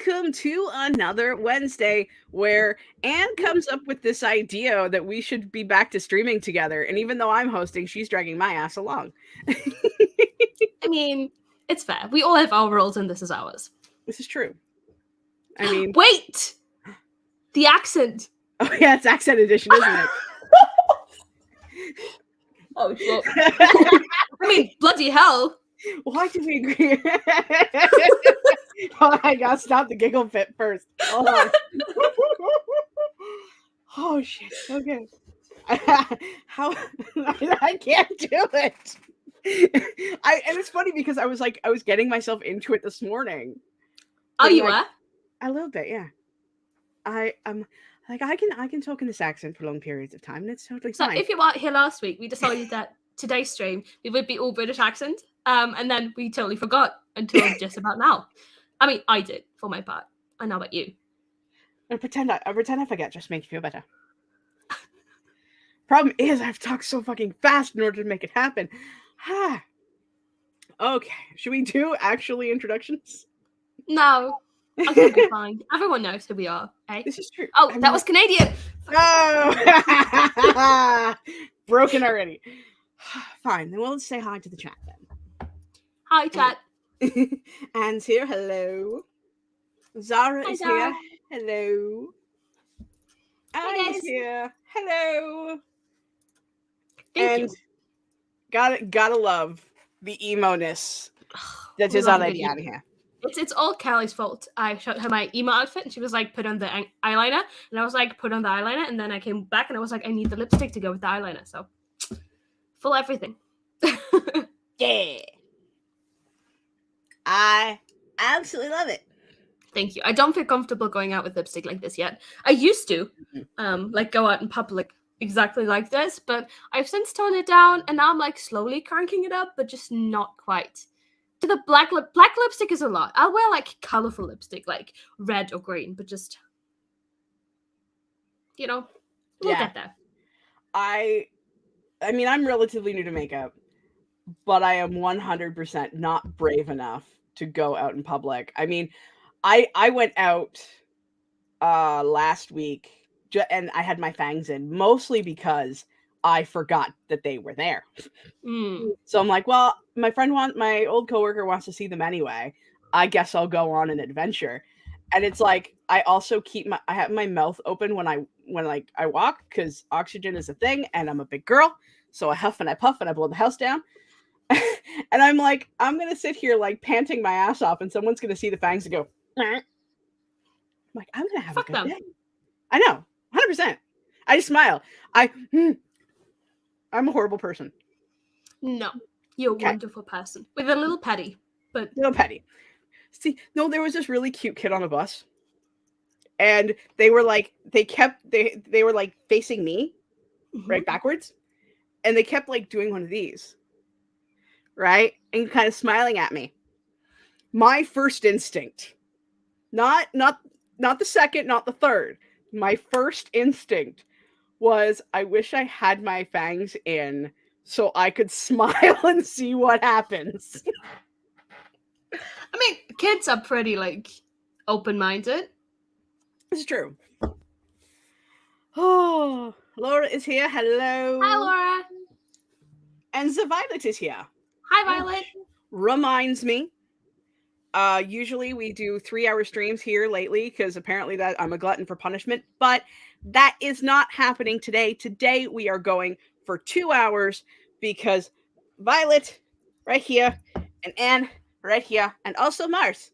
welcome to another Wednesday where Anne comes up with this idea that we should be back to streaming together. And even though I'm hosting, she's dragging my ass along. I mean, it's fair. We all have our roles and this is ours. This is true. I mean... Wait! The accent! Oh yeah, it's accent edition, isn't it? Oh, well. I mean, bloody hell. Why did we agree? Oh, I gotta stop the giggle fit first. Oh, oh shit. Okay. How I can't do it. And it's funny because I was getting myself into it this morning. Oh, you were? A little bit, yeah. I can talk in this accent for long periods of time, and it's totally fine. So if you weren't here last week, we decided that today's stream we would be all British accent, and then we totally forgot until just about now. I mean, I did for my part. I know about you. I pretend I forget, just to make you feel better. Problem is, I have to talk so fucking fast in order to make it happen. Okay, should we do actually introductions? No. I think we're fine. Everyone knows who we are, eh? This is true. Oh, that was Canadian! Oh! Broken already. Fine, then we'll say hi to the chat then. Hi, chat. Anne's here, hello. Zara is here, hello. Anne's here, hello. Thank you. Gotta love the emo-ness that is already on here. It's all Callie's fault. I showed her my emo outfit, and she was like, put on the eyeliner. And I was like, put on the eyeliner. And then I came back, and I was like, I need the lipstick to go with the eyeliner. So, full everything. Yeah. I absolutely love it. Thank you. I don't feel comfortable going out with lipstick like this yet. I used to, like, go out in public exactly like this. But I've since toned it down, and now I'm, like, slowly cranking it up, but just not quite. To the black lipstick is a lot. I'll wear like colorful lipstick, like red or green, but just we'll get there. I mean, I'm relatively new to makeup, but I am 100% not brave enough to go out in public. I mean, I went out last week and I had my fangs in, mostly because I forgot that they were there. So I'm like, well, my old coworker wants to see them anyway. I guess I'll go on an adventure. And it's like, I also I have my mouth open when I walk, because oxygen is a thing and I'm a big girl. So I huff and I puff and I blow the house down. And I'm like, I'm going to sit here like panting my ass off and someone's going to see the fangs and go, I'm like, I'm going to have a good day. I know, 100%. I just smile. I'm a horrible person. No, you're a wonderful person with a little petty, but little petty. See, no, there was this really cute kid on a bus, and they were like, they were like facing me, right backwards, and they kept like doing one of these, right, and kind of smiling at me. My first instinct, not the second, not the third. My first instinct was, I wish I had my fangs in so I could smile and see what happens. I mean, kids are pretty, like, open-minded. It's true. Oh, Laura is here. Hello. Hi, Laura. And the Violet is here. Hi, Violet. Reminds me, usually we do 3-hour streams here lately, because apparently that I'm a glutton for punishment, but that is not happening today. Today we are going for 2 hours because Violet right here and Anne right here and also Mars,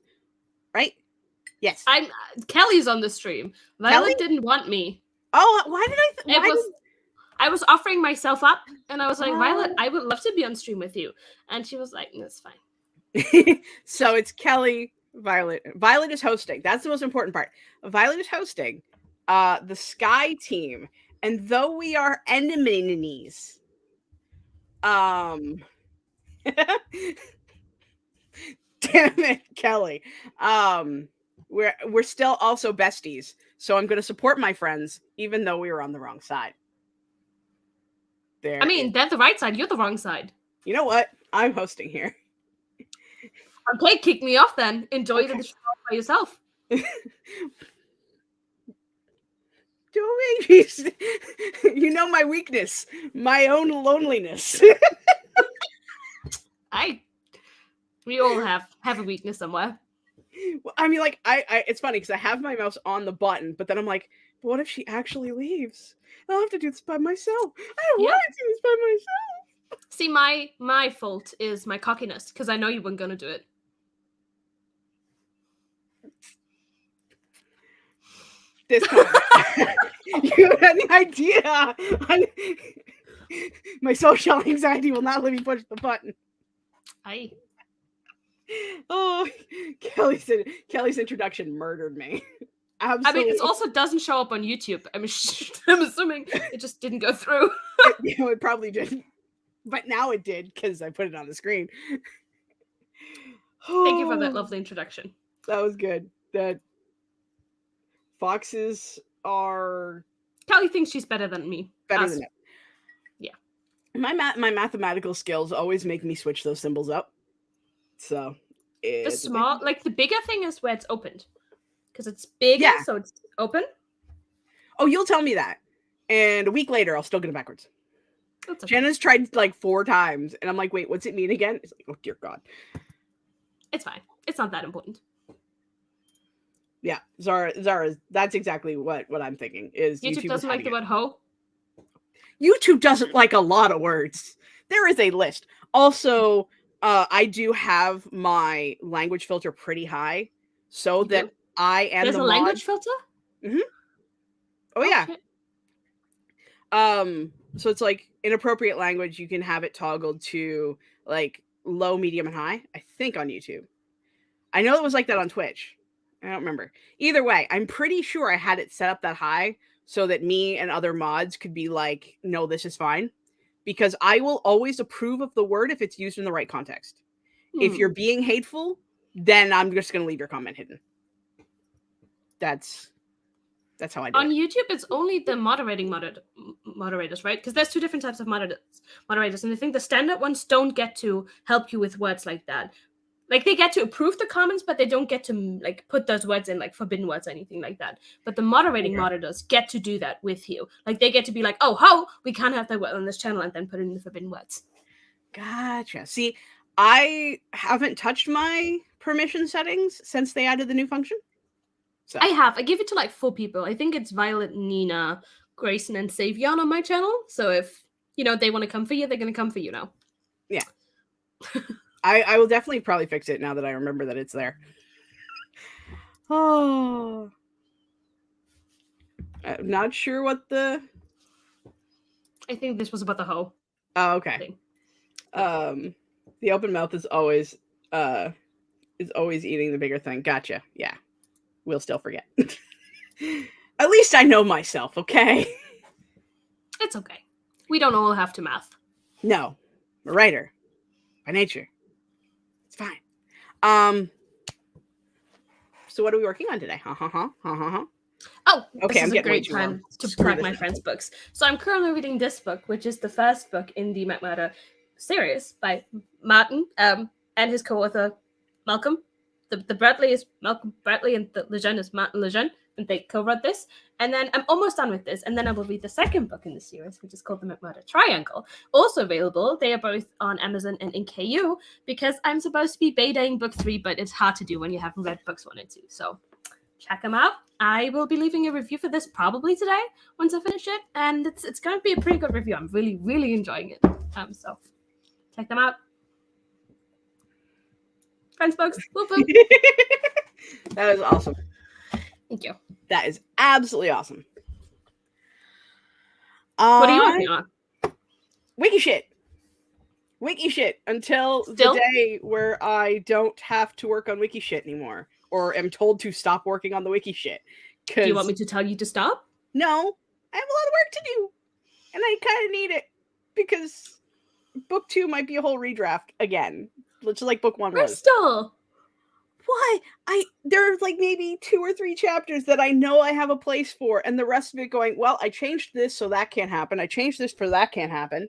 right? Yes. Kelly's on the stream. Violet didn't want me. Oh, why did I was offering myself up and I was like, Violet, I would love to be on stream with you. And she was like, that's fine. So it's Kelly, Violet. Violet is hosting. That's the most important part. Violet is hosting the Sky team. And though we are enemies, damn it, Kelly. We're still also besties. So I'm going to support my friends, even though we were on the wrong side. They're the right side. You're the wrong side. You know what? I'm hosting here. Okay, kick me off then. Enjoy the show by yourself. Don't make me. You know my weakness, my own loneliness. We all have a weakness somewhere. I mean, like, I it's funny because I have my mouse on the button, but then I'm like, but what if she actually leaves? I'll have to do this by myself. I don't want to do this by myself. See, my fault is my cockiness, because I know you weren't gonna do it. This time, you have any idea? My social anxiety will not let me push the button. Oh, Kelly's introduction murdered me. Absolutely. I mean, it also doesn't show up on YouTube. I'm assuming it just didn't go through. It probably didn't, but now it did because I put it on the screen. Thank you for that lovely introduction. That was good. That foxes are. Kelly thinks she's better than me. Better than it. Yeah. My mathematical skills always make me switch those symbols up. So the small, like the bigger thing is where it's opened, because it's bigger, so it's open. Oh, you'll tell me that, and a week later, I'll still get it backwards. Okay. Jenna's tried like 4 times, and I'm like, wait, what's it mean again? It's like, oh dear God. It's fine. It's not that important. Yeah, Zara, that's exactly what I'm thinking. Is YouTube doesn't like the word hoe? YouTube doesn't like a lot of words. There is a list. Also, I do have my language filter pretty high, so that I am. There's a language filter? Mm-hmm. Oh yeah. So it's like inappropriate language. You can have it toggled to like low, medium, and high. I think on YouTube. I know it was like that on Twitch. I don't remember. Either way, I'm pretty sure I had it set up that high so that me and other mods could be like, no, this is fine. Because I will always approve of the word if it's used in the right context. If you're being hateful, then I'm just going to leave your comment hidden. That's how I do it. On YouTube, it's only the moderators, right? Because there's 2 different types of moderators. And I think the standard ones don't get to help you with words like that. Like, they get to approve the comments, but they don't get to, like, put those words in, like, forbidden words or anything like that. But the moderating moderators get to do that with you. Like, they get to be like, oh, ho, we can't have that word on this channel, and then put it in the forbidden words. Gotcha. See, I haven't touched my permission settings since they added the new function. So. I have. I give it to, like, 4 people. I think it's Violet, Nina, Grayson, and Savion on my channel. So if, they want to come for you, they're going to come for you now. Yeah. I will definitely probably fix it now that I remember that it's there. Oh. I'm not sure what the... I think this was about the hoe. Oh, okay. The open mouth is always eating the bigger thing. Gotcha. Yeah. We'll still forget. At least I know myself, okay? It's okay. We don't all have to math. No. I'm a writer. By nature. Fine. So what are we working on today? Oh, okay. This is a great time to plug my friend's books. So I'm currently reading this book, which is the first book in the McMurder series by Martin and his co-author Malcolm. The Bradley is Malcolm Bradley, and the Lejeune is Martin Lejeune, and they co-wrote this. And then I'm almost done with this, and then I will read the second book in the series, which is called The McMurder Triangle. Also available. They are both on Amazon and in KU, because I'm supposed to be betaing book 3, but it's hard to do when you haven't read books 1 and 2. So check them out. I will be leaving a review for this probably today once I finish it, and it's going to be a pretty good review. I'm really, really enjoying it. So check them out. Friends books. Whoop, whoop. That is awesome. Thank you. That is absolutely awesome. What are you working on? Wiki shit until the day where I don't have to work on wiki shit anymore, or am told to stop working on the wiki shit. Do you want me to tell you to stop? No, I have a lot of work to do, and I kind of need it because book 2 might be a whole redraft again. Just like book 1 was. Crystal! Why? There's like maybe 2 or 3 chapters that I know I have a place for, and the rest of it going, well, I changed this so that can't happen. I changed this for that can't happen.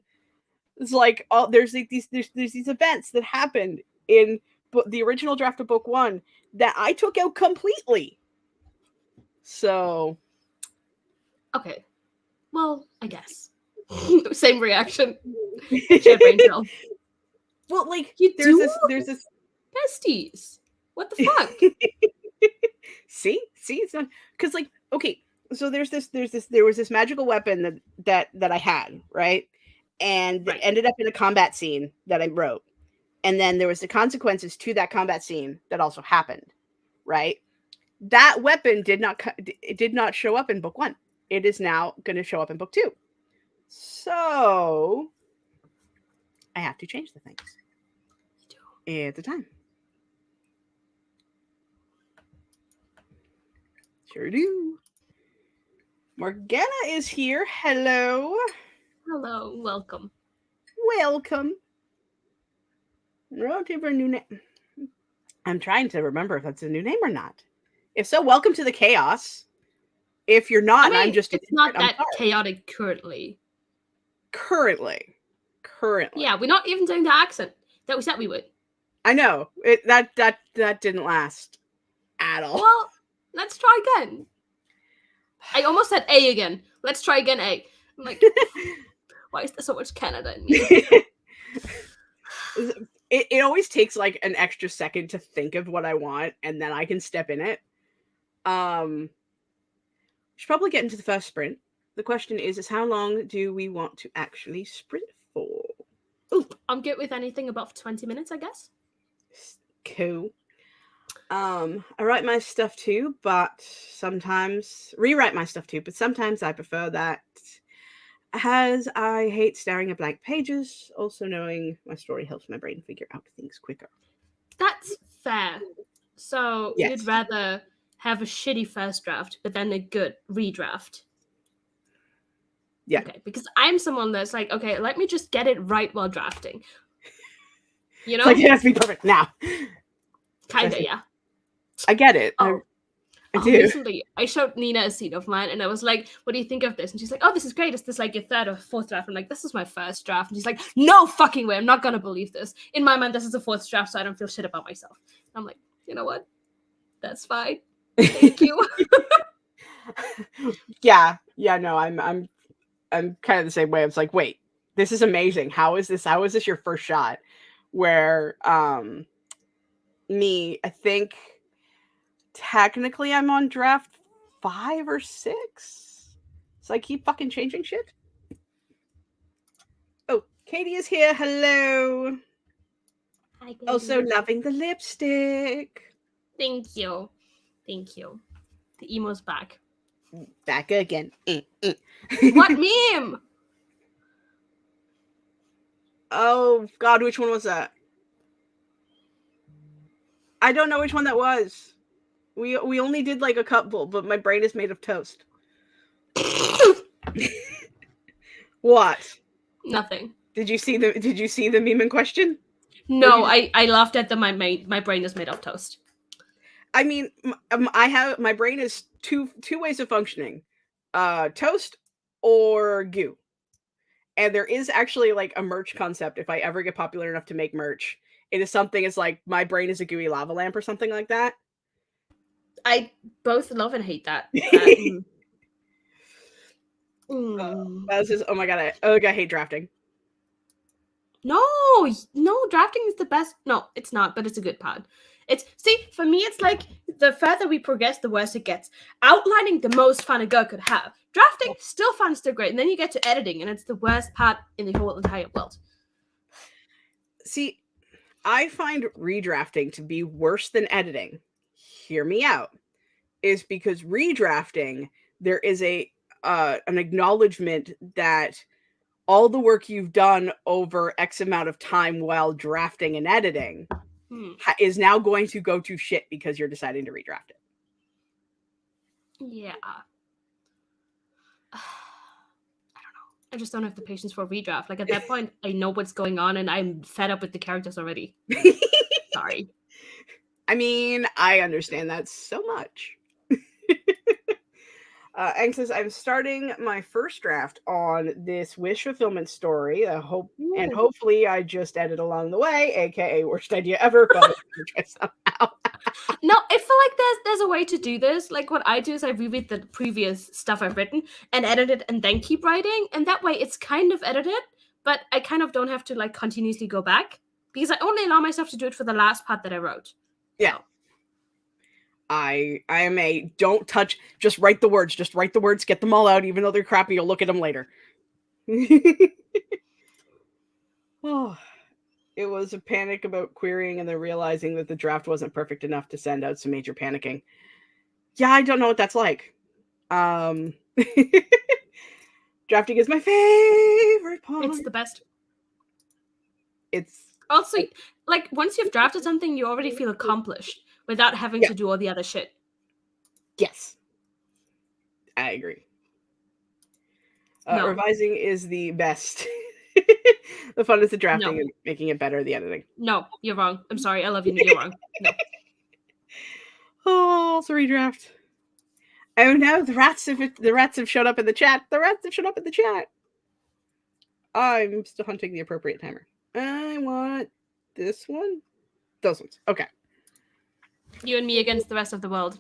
It's like, oh, there's these events that happened in the original draft of book 1 that I took out completely So Okay. Well, I guess. Same reaction. Share brain cell. well, like You there's do? this Besties. What the fuck? see it's not because like okay, so there was this magical weapon that I had, right? And Right. it ended up in a combat scene that I wrote. And then there was the consequences to that combat scene that also happened, right? That weapon did not show up in book 1. It is now going to show up in book 2. So I have to change the things at the time. Sure do. Morgana is here. Hello. Hello. Welcome. Welcome. Relative or new name? I'm trying to remember if that's a new name or not. If so, welcome to the chaos. If you're not, I mean, I'm just it's not I'm that sorry. chaotic currently. Currently. Yeah, we're not even doing the accent that we said we would. I know. That didn't last at all. Well, let's try again. I almost said A again. Let's try again A. I'm like, why is there so much Canada in me? It always takes like an extra second to think of what I want, and then I can step in it. We should probably get into the first sprint. The question is how long do we want to actually sprint for? Ooh, I'm good with anything above 20 minutes, I guess. Cool. I write my stuff too, but sometimes rewrite my stuff too, but sometimes I prefer that, as I hate staring at blank pages. Also, knowing my story helps my brain figure out things quicker. That's fair. So Yes. you'd rather have a shitty first draft, but then a good redraft. Yeah. Okay, because I'm someone that's like, okay, let me just get it right while drafting. You know? It's like it has to be perfect now. Kinda, yeah. I get it. Oh. I do. Recently, I showed Nina a scene of mine, and I was like, "What do you think of this?" And she's like, "Oh, this is great. Is this like your third or fourth draft?" I'm like, "This is my first draft." And she's like, "No fucking way! I'm not gonna believe this. In my mind, this is the fourth draft, so I don't feel shit about myself." I'm like, you know what? That's fine. Thank you. Yeah. No, I'm kind of the same way. It's like, wait, this is amazing. How is this your first shot? Where me, I think technically I'm on draft 5 or 6. So I keep fucking changing shit. Oh, Katie is here. Hello. Hi, Katie. Also loving the lipstick. Thank you. Thank you. The emo's back. Back again. What meme? Oh God, which one was that? I don't know which one that was. We only did like a couple, but my brain is made of toast. What? Nothing. Did you see the meme in question? No, I laughed at my brain is made of toast. I mean, my brain is two ways of functioning, toast or goo. And there is actually like a merch concept. If I ever get popular enough to make merch, it is something. It's like my brain is a gooey lava lamp or something like that. I both love and hate that. That's just, oh my God, I hate drafting. No, drafting is the best. No, it's not, but it's a good part. For me, it's like the further we progress, the worse it gets. Outlining, the most fun a girl could have. Drafting, still fun, still great. And then you get to editing, and it's the worst part in the whole entire world. See, I find redrafting to be worse than editing. Hear me out. Is because redrafting, there is an acknowledgement that all the work you've done over X amount of time while drafting and editing is now going to go to shit because you're deciding to redraft it. Yeah. I don't know. I just don't have the patience for a redraft. Like at that point, I know what's going on and I'm fed up with the characters already. Sorry. I mean, I understand that so much. And says, I'm starting my first draft on this wish fulfillment story. And hopefully I just edit along the way, aka worst idea ever, but try somehow. No, I feel like there's a way to do this. Like what I do is I reread the previous stuff I've written and edit it and then keep writing. And that way it's kind of edited, but I kind of don't have to like continuously go back because I only allow myself to do it for the last part that I wrote. Yeah. So. I am a don't touch, just write the words, get them all out, even though they're crappy, you'll look at them later. Oh, it was a panic about querying and then realizing that the draft wasn't perfect enough to send out some major panicking. Yeah, I don't know what that's like. Drafting is my favorite part. It's the best. It's also like once you've drafted something, you already feel accomplished without having to do all the other shit. Yes. I agree. No. Revising is the best. The fun is the drafting and making it better, the editing. No, you're wrong. I'm sorry. I love you. You're wrong. No. Oh, also redraft. Oh no, the rats have showed up in the chat. I'm still hunting the appropriate timer. I want this one. Those ones. Okay. You and me against the rest of the world.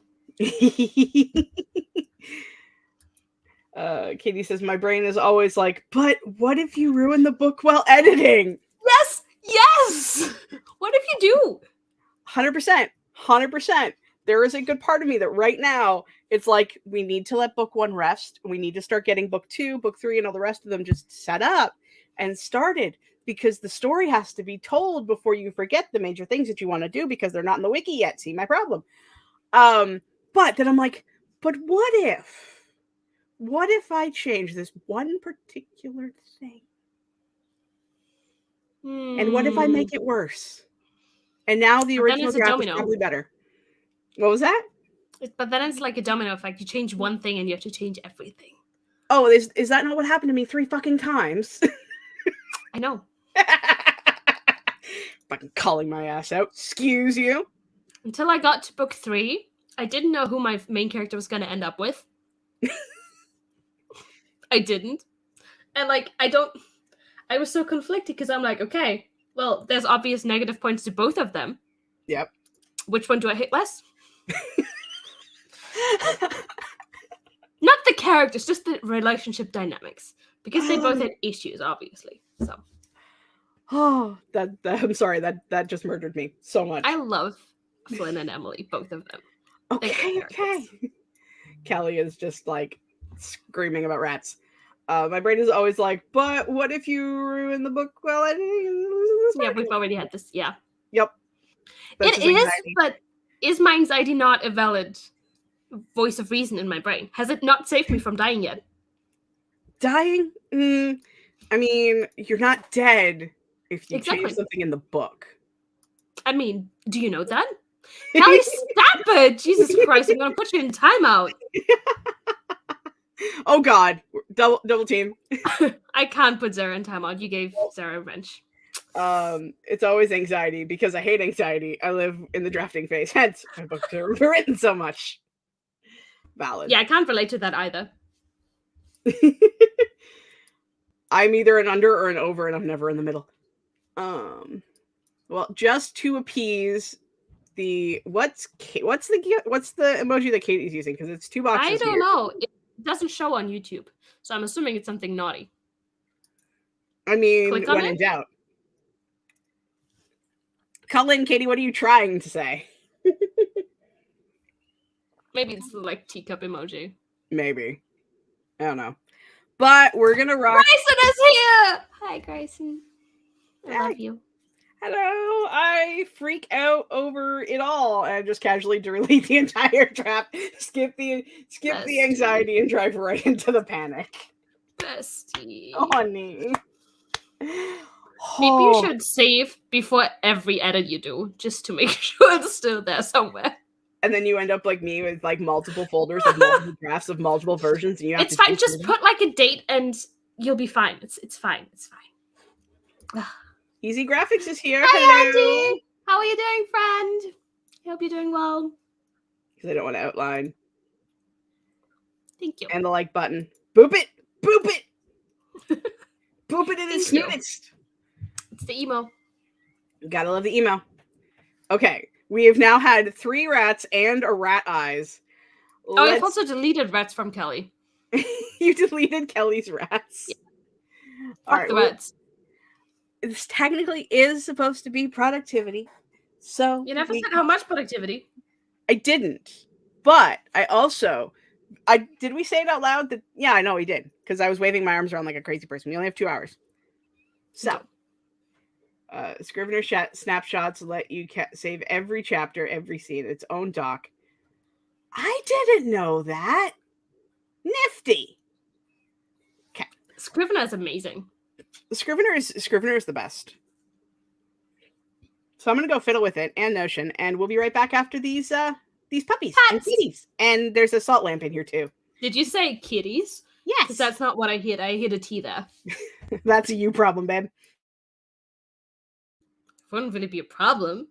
Katie says, my brain is always like, but what if you ruin the book while editing? Yes! What if you do? 100%. There is a good part of me that right now, it's like, we need to let book 1 rest. We need to start getting book 2, book 3, and all the rest of them just set up and started, because the story has to be told before you forget the major things that you want to do, because they're not in the wiki yet. See my problem. But then I'm like, but what if I change this one particular thing? And what if I make it worse? And now the original draft is probably better. What was that? But then it's like a domino effect. You change one thing and you have to change everything. Oh, is that not what happened to me 3 fucking times? I know. Fucking calling my ass out. Excuse you. Until I got to book 3, I didn't know who my main character was going to end up with. I didn't. And like, I was so conflicted because I'm like, okay, well, there's obvious negative points to both of them. Yep. Which one do I hate less? Not the characters, just the relationship dynamics. Because they both had issues, obviously. So. Oh, that I'm sorry, that just murdered me so much. I love Flynn and Emily, both of them. Okay. Kelly is just like screaming about rats. My brain is always like, but what if you ruin the book while editing? Yeah, we've already had this. Yeah. Yep. It is, but is my anxiety not a valid voice of reason in my brain? Has it not saved me from dying yet? Dying? I mean, you're not dead if you change something in the book. I mean, do you know that? Kelly, stop it! Jesus Christ, I'm gonna put you in timeout. Oh God, double team. I can't put Zara in timeout. You gave Zara a wrench. It's always anxiety because I hate anxiety. I live in the drafting phase. Hence, my books are written so much. Valid. Yeah, I can't relate to that either. I'm either an under or an over, and I'm never in the middle. Well, just to appease the what's the emoji that Katie's using, because it's 2 boxes. I don't know. It doesn't show on YouTube, so I'm assuming it's something naughty. I mean, when in doubt. Colin, Katie, what are you trying to say? Maybe it's the like teacup emoji. Maybe. I don't know. But we're gonna rock. Grayson is here! Hi, Grayson. I love you. Hello. I freak out over it all and just casually delete the entire draft, skip the anxiety, and drive right into the panic. Bestie. Honey. Maybe you should save before every edit you do, just to make sure it's still there somewhere. And then you end up like me with like multiple folders of multiple drafts of multiple versions, and you have it's fine. Just put like a date, and you'll be fine. It's fine. It's fine. Easy Graphics is here. Hi, Auntie. How are you doing, friend? I hope you're doing well. Because I don't want to outline. Thank you. And the like button. Boop it. Boop it. Boop it in its snoots. It's the emo. Gotta love the emo. Okay. We have now had 3 rats and a rat eyes. Oh, I've also deleted rats from Kelly. You deleted Kelly's rats. Yeah. Fuck the rats. This technically is supposed to be productivity. So you never said how much productivity. I didn't. But did we say it out loud? Yeah, I know we did, because I was waving my arms around like a crazy person. We only have 2 hours. So, Scrivener snapshots let you save every chapter, every scene, its own doc. I didn't know that. Nifty. Okay. Scrivener is amazing. Scrivener is the best. So I'm gonna go fiddle with it and Notion, and we'll be right back after these puppies and kitties. And there's a salt lamp in here too. Did you say kitties? Yes. Because that's not what I hit. I hit a T there. That's a you problem, babe. Wouldn't really be a problem.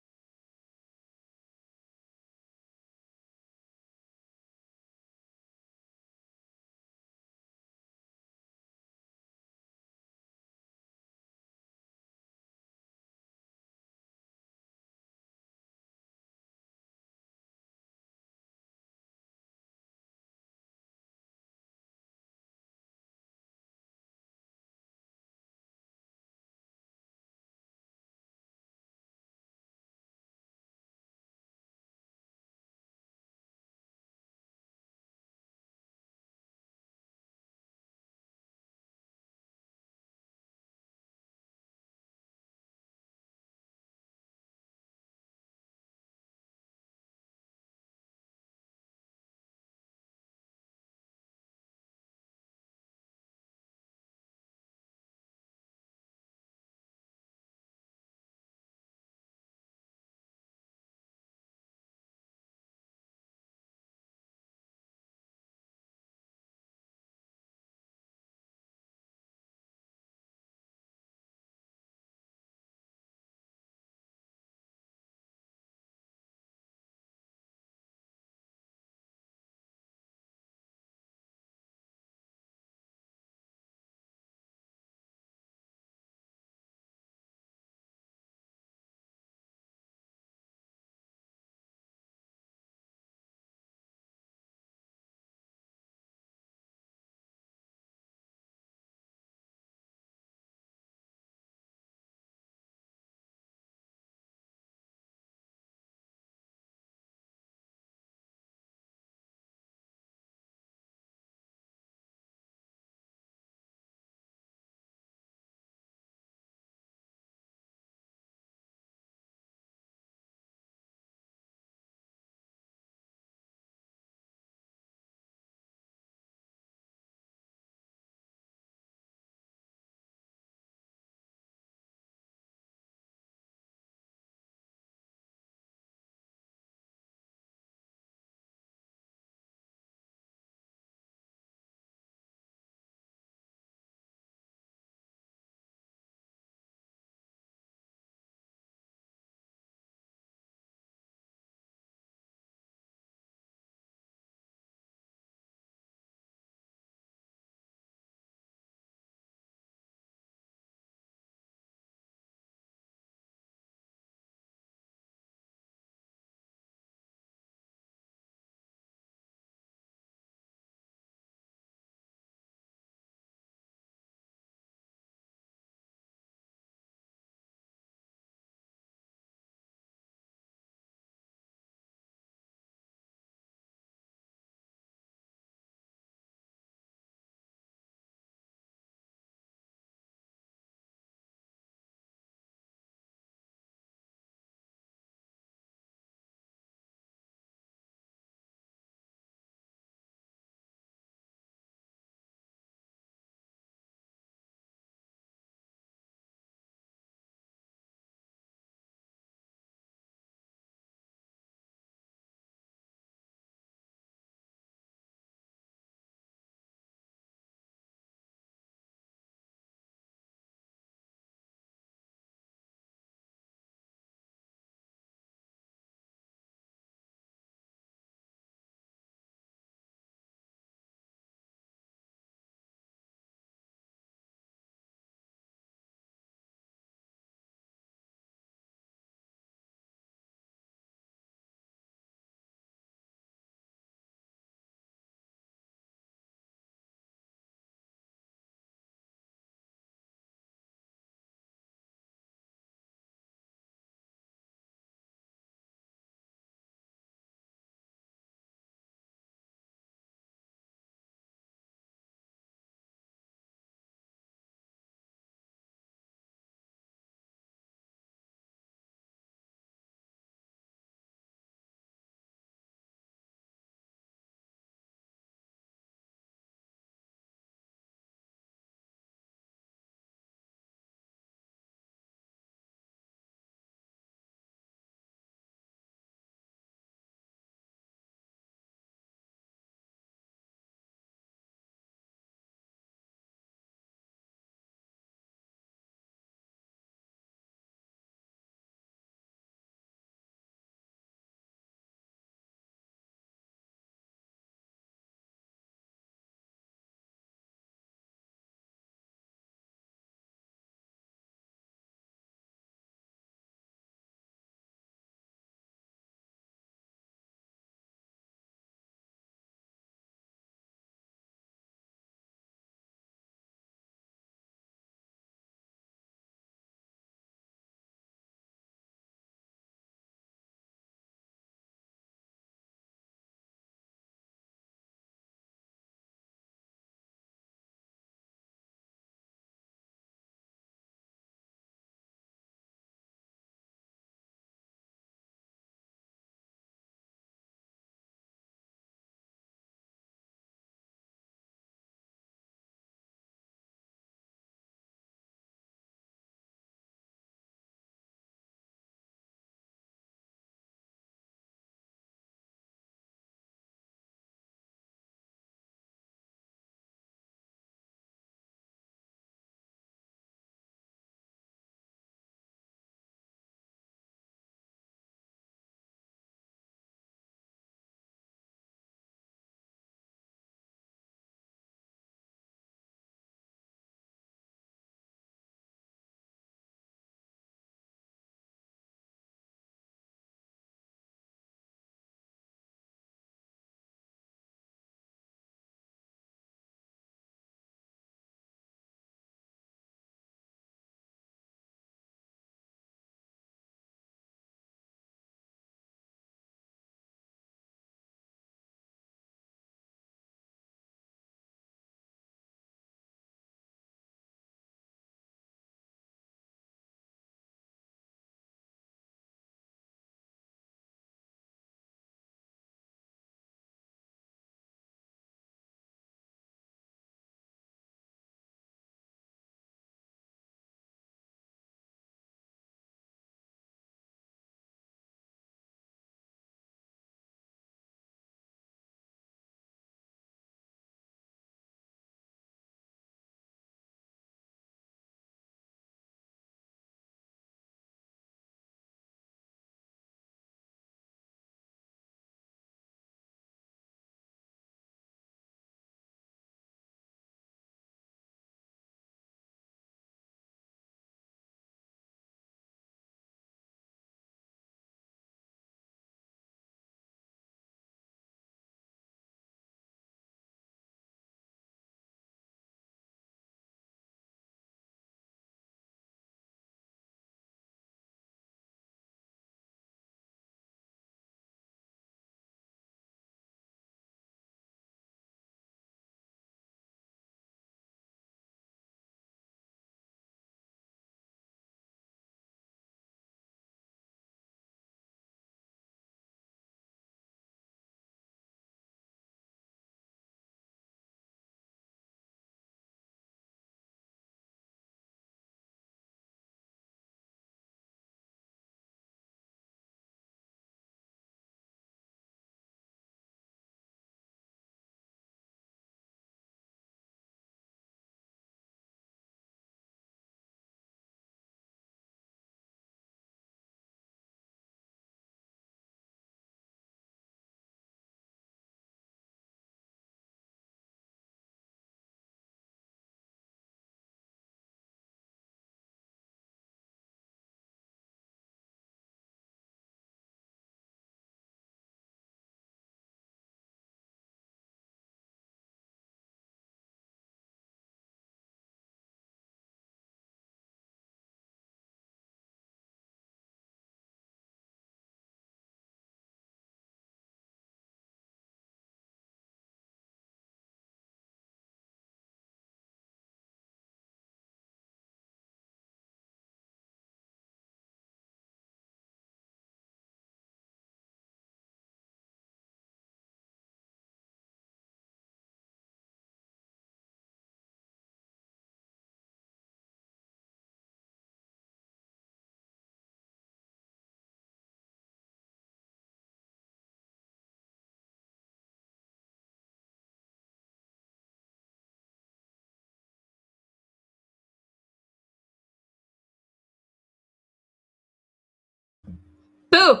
Boo!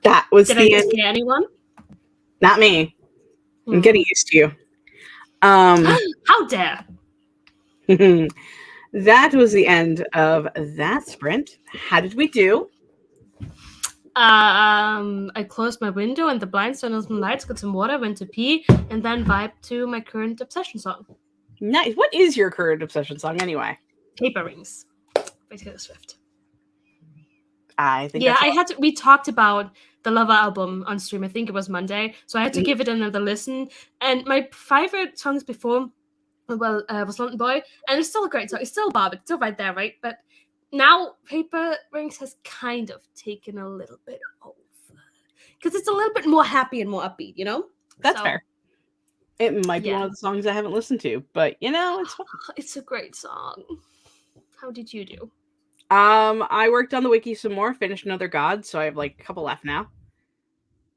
That was Did I the end. scare anyone? Not me. I'm getting used to you. How dare! That was the end of that sprint. How did we do? I closed my window and the blinds, turned on some lights, got some water, went to pee, and then vibed to my current obsession song. Nice. What is your current obsession song anyway? Paper Rings by Taylor Swift. I think we talked about the Lover album on stream. I think it was Monday, so I had to give it another listen. And my favorite songs before, was London Boy, and it's still a great song. It's still Bob. It's still right there, right? But now Paper Rings has kind of taken a little bit over because it's a little bit more happy and more upbeat. You know, that's fair. It might be one of the songs I haven't listened to, but it's fun. It's a great song. How did you do? I worked on the wiki some more, finished another god, so I have like a couple left now.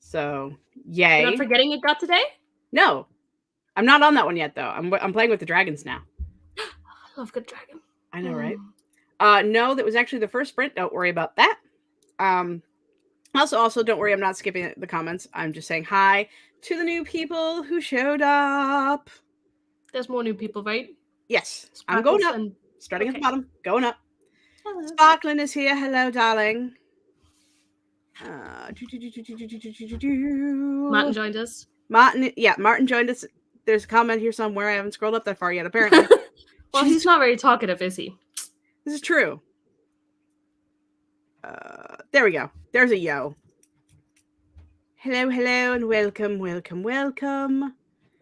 So, yay. You're not forgetting a god today? No. I'm not on that one yet, though. I'm playing with the dragons now. I love good dragon. I know, right? No, that was actually the first sprint. Don't worry about that. Also, don't worry, I'm not skipping the comments. I'm just saying hi to the new people who showed up. There's more new people, right? Yes. I'm going up. Starting at the bottom. Going up. Hello. Sparkling is here. Hello, darling. Martin joined us. Martin joined us. There's a comment here somewhere. I haven't scrolled up that far yet, apparently. Well, he's not very talkative, is he? This is true. There we go. There's a yo. Hello, and welcome.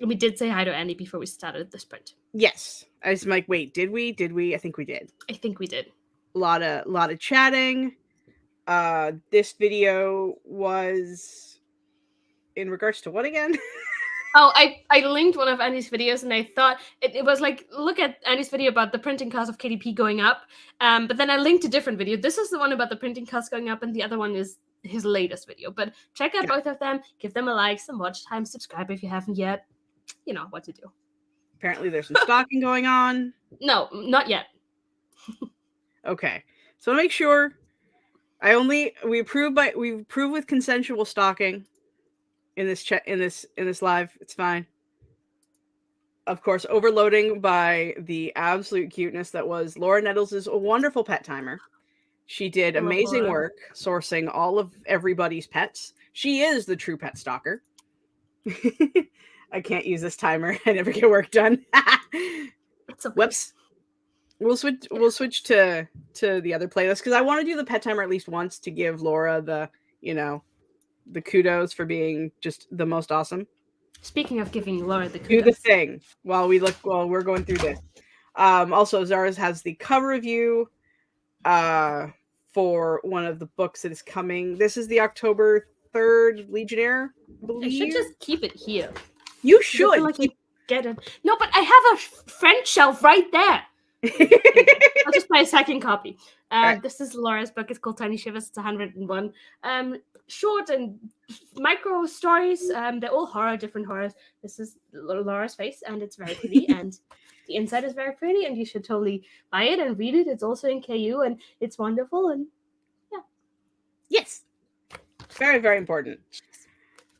And we did say hi to Andy before we started the sprint. Yes. I was like, wait, did we? I think we did. I think we did. A lot of chatting. This video was in regards to what again? Oh, I linked one of Andy's videos and I thought it was like, look at Andy's video about the printing cost of KDP going up. But then I linked a different video. This is the one about the printing cost going up and the other one is his latest video. But check out both of them. Give them a like, some watch time, subscribe if you haven't yet. You know what to do. Apparently there's some stalking going on. No, not yet. Okay. So make sure we approve with consensual stalking. In this live, it's fine. Of course, overloading by the absolute cuteness that was Laura Nettles' wonderful pet timer. She did amazing work sourcing all of everybody's pets. She is the true pet stalker. I can't use this timer. I never get work done. It's okay. Whoops. We'll switch to the other playlist because I want to do the pet timer at least once to give Laura the kudos for being just the most awesome. Speaking of giving Laura the kudos. Do the thing while we're going through this. Also, Zara's has the cover review for one of the books that is coming. This is the October 3rd Legionnaire, I believe. I should just keep it here. You should. Get it. No, but I have a French shelf right there. I'll just buy a second copy. Right. This is Laura's book. It's called Tiny Shivers. It's 101. Short and micro stories. They're all different horrors. This is Laura's face, and it's very pretty. And the inside is very pretty, and you should totally buy it and read it. It's also in KU, and it's wonderful. And yeah, yes, very, very important.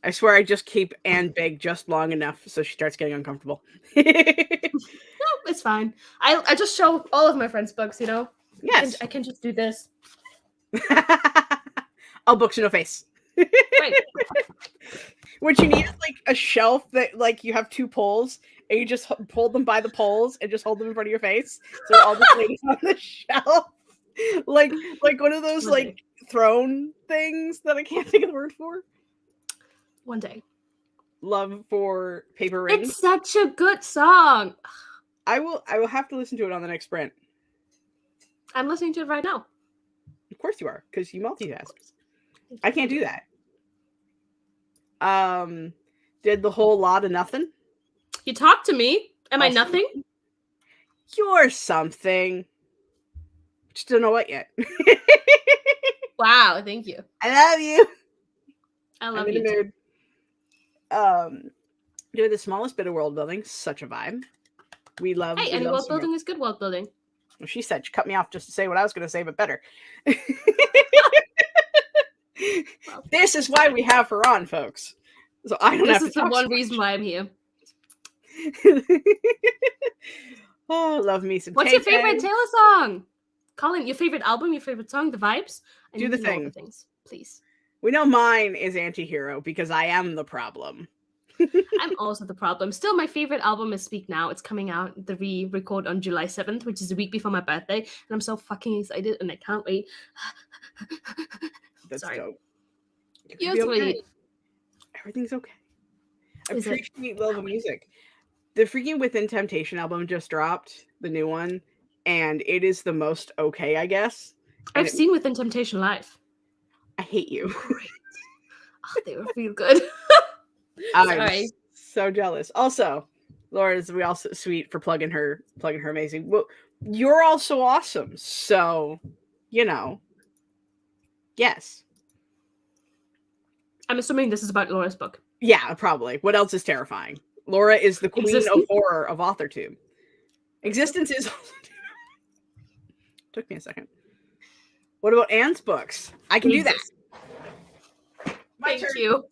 I swear, I just keep Anne big just long enough so she starts getting uncomfortable. No, it's fine. I just show all of my friends' books. Yes, I can just do this. All books, no face. Right. What you need is like a shelf that like you have two poles and you just hold them by the poles and just hold them in front of your face. So all the things on the shelf. Like one of those like throne things that I can't think of the word for. One day. Love for Paper Rings. It's such a good song. I will have to listen to it on the next sprint. I'm listening to it right now. Of course you are, because you multitask. I can't do that. Did the whole lot of nothing. You talked to me. Am I nothing? You're something. Just don't know what yet. Wow, thank you. I love you. I love you too. Doing the smallest bit of world building, such a vibe. We love. Hey, any world building is good world building. Well, she said she cut me off just to say what I was going to say, but better. Well, this is why we have her on, folks. So I don't have to this is the talk one so reason why I'm here. Oh, love me some What's your Tay-Tay. favorite Taylor song? Colin, your favorite album, your favorite song, the vibes? I Do need the to know all thing. the things, please. We know mine is Anti-Hero because I am the problem. I'm also the problem. Still, my favorite album is Speak Now. It's coming out, the re-record on July 7th, which is a week before my birthday. And I'm so fucking excited and I can't wait. That's Sorry. dope. You're You'll be okay. sweet. Everything's okay. I Is it? appreciate love of music. The freaking Within Temptation album just dropped, the new one, and it is the most okay, I guess. And I've seen Within Temptation live. I hate you. Great. Oh, they were real good. I'm Sorry. so jealous. Also, Laura's we also sweet for plugging her amazing. Well, you're also awesome. So, you know. Yes. I'm assuming this is about Laura's book. Yeah, probably. What else is terrifying? Laura is the queen of horror of AuthorTube. Existence is Took me a second. What about Anne's books? I can do that. Thank you.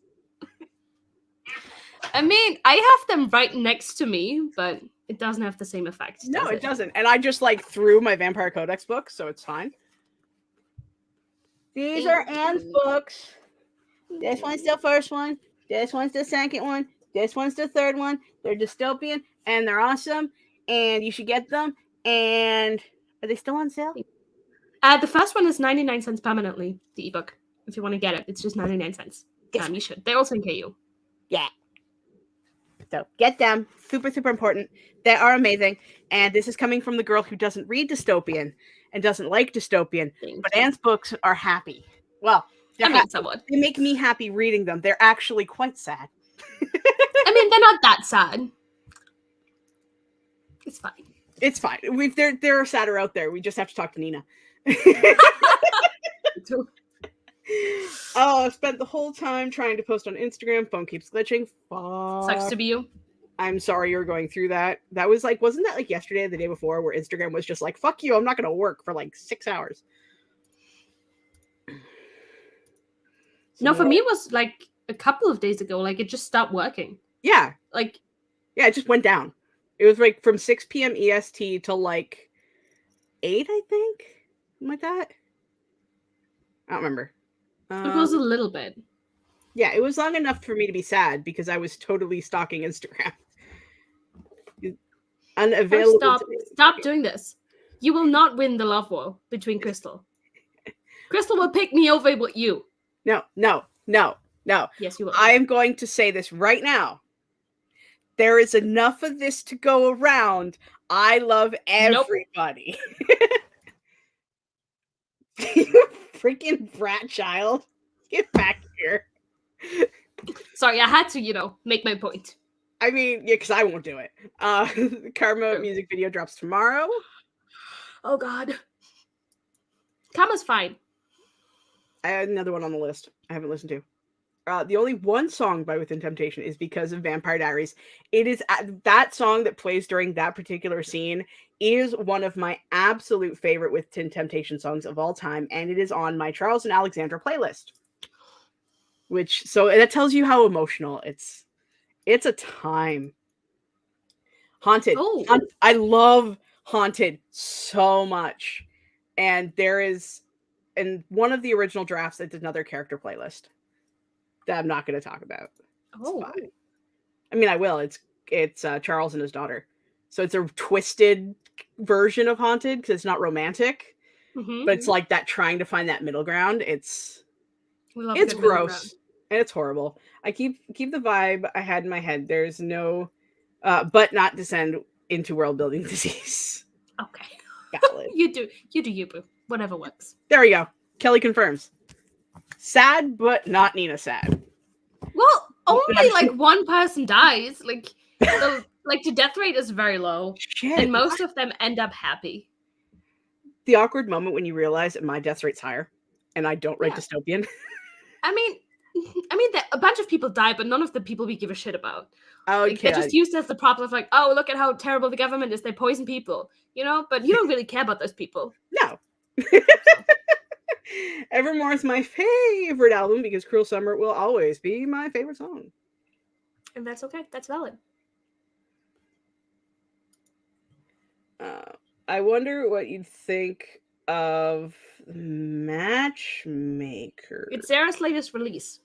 I mean, I have them right next to me, but it doesn't have the same effect. No, it doesn't. And I just like threw my Vampire Codex book, so it's fine. These are Anne's books. This one's the first one. This one's the second one. This one's the third one. They're dystopian and they're awesome. And you should get them. And are they still on sale? The first one is 99 cents permanently, the ebook. If you want to get it, it's just 99 cents. You should. They're also in KU. Yeah. So get them. Super, super important. They are amazing. And this is coming from the girl who doesn't read dystopian and doesn't like dystopian. But Anne's books are happy. Well, I mean, somewhat. They make me happy reading them. They're actually quite sad. I mean, they're not that sad. It's fine. It's fine. There are sadder out there. We just have to talk to Nina. Oh, I've spent the whole time trying to post on Instagram. Phone keeps glitching. Fuck. Sucks to be you. I'm sorry you're going through that. That was like, wasn't that like yesterday or the day before where Instagram was just like, fuck you, I'm not going to work for like 6 hours. So, no, for me it was like a couple of days ago. Like it just stopped working. Yeah. Like. Yeah, it just went down. It was like from 6 p.m. EST till like 8, I think. Something like that. I don't remember. It was a little bit. Yeah, it was long enough for me to be sad because I was totally stalking Instagram. Unavailable. Stop doing this. You will not win the love war between Crystal. Crystal will pick me over with you. No. Yes, you will. I am going to say this right now. There is enough of this to go around. I love everybody. Nope. You freaking brat child. Get back here. Sorry, I had to, make my point. I mean, yeah, because I won't do it. The Karma music video drops tomorrow. Oh, God. Karma's fine. I had another one on the list I haven't listened to. The only one song by Within Temptation is because of Vampire Diaries. It is that song that plays during that particular scene is one of my absolute favorite Within Temptation songs of all time, and it is on my Charles and Alexandra playlist. So that tells you how emotional it's a time. Haunted. Oh. I love Haunted so much. And there is in one of the original drafts, it's another character playlist that I'm not going to talk about. Oh. I mean, I will. It's Charles and his daughter. So it's a twisted version of Haunted because it's not romantic, but it's like that trying to find that middle ground. It's gross and it's horrible. I keep the vibe I had in my head. There's no, but not descend into world building disease. Okay. Valid. You do you, boo. Whatever works. There we go. Kelly confirms. Sad, but not Nina sad. Well, only like one person dies. Like the death rate is very low. Shit. And most of them end up happy. The awkward moment when you realize that my death rate's higher and I don't write dystopian. I mean, a bunch of people die, but none of the people we give a shit about. Like, Okay. they're just used as the prop of like, oh, look at how terrible the government is. They poison people, you know? But you don't really care about those people. No. So. Evermore is my favorite album because Cruel Summer will always be my favorite song. And that's okay. That's valid. I wonder what you'd think of Matchmaker. It's Sarah's latest release.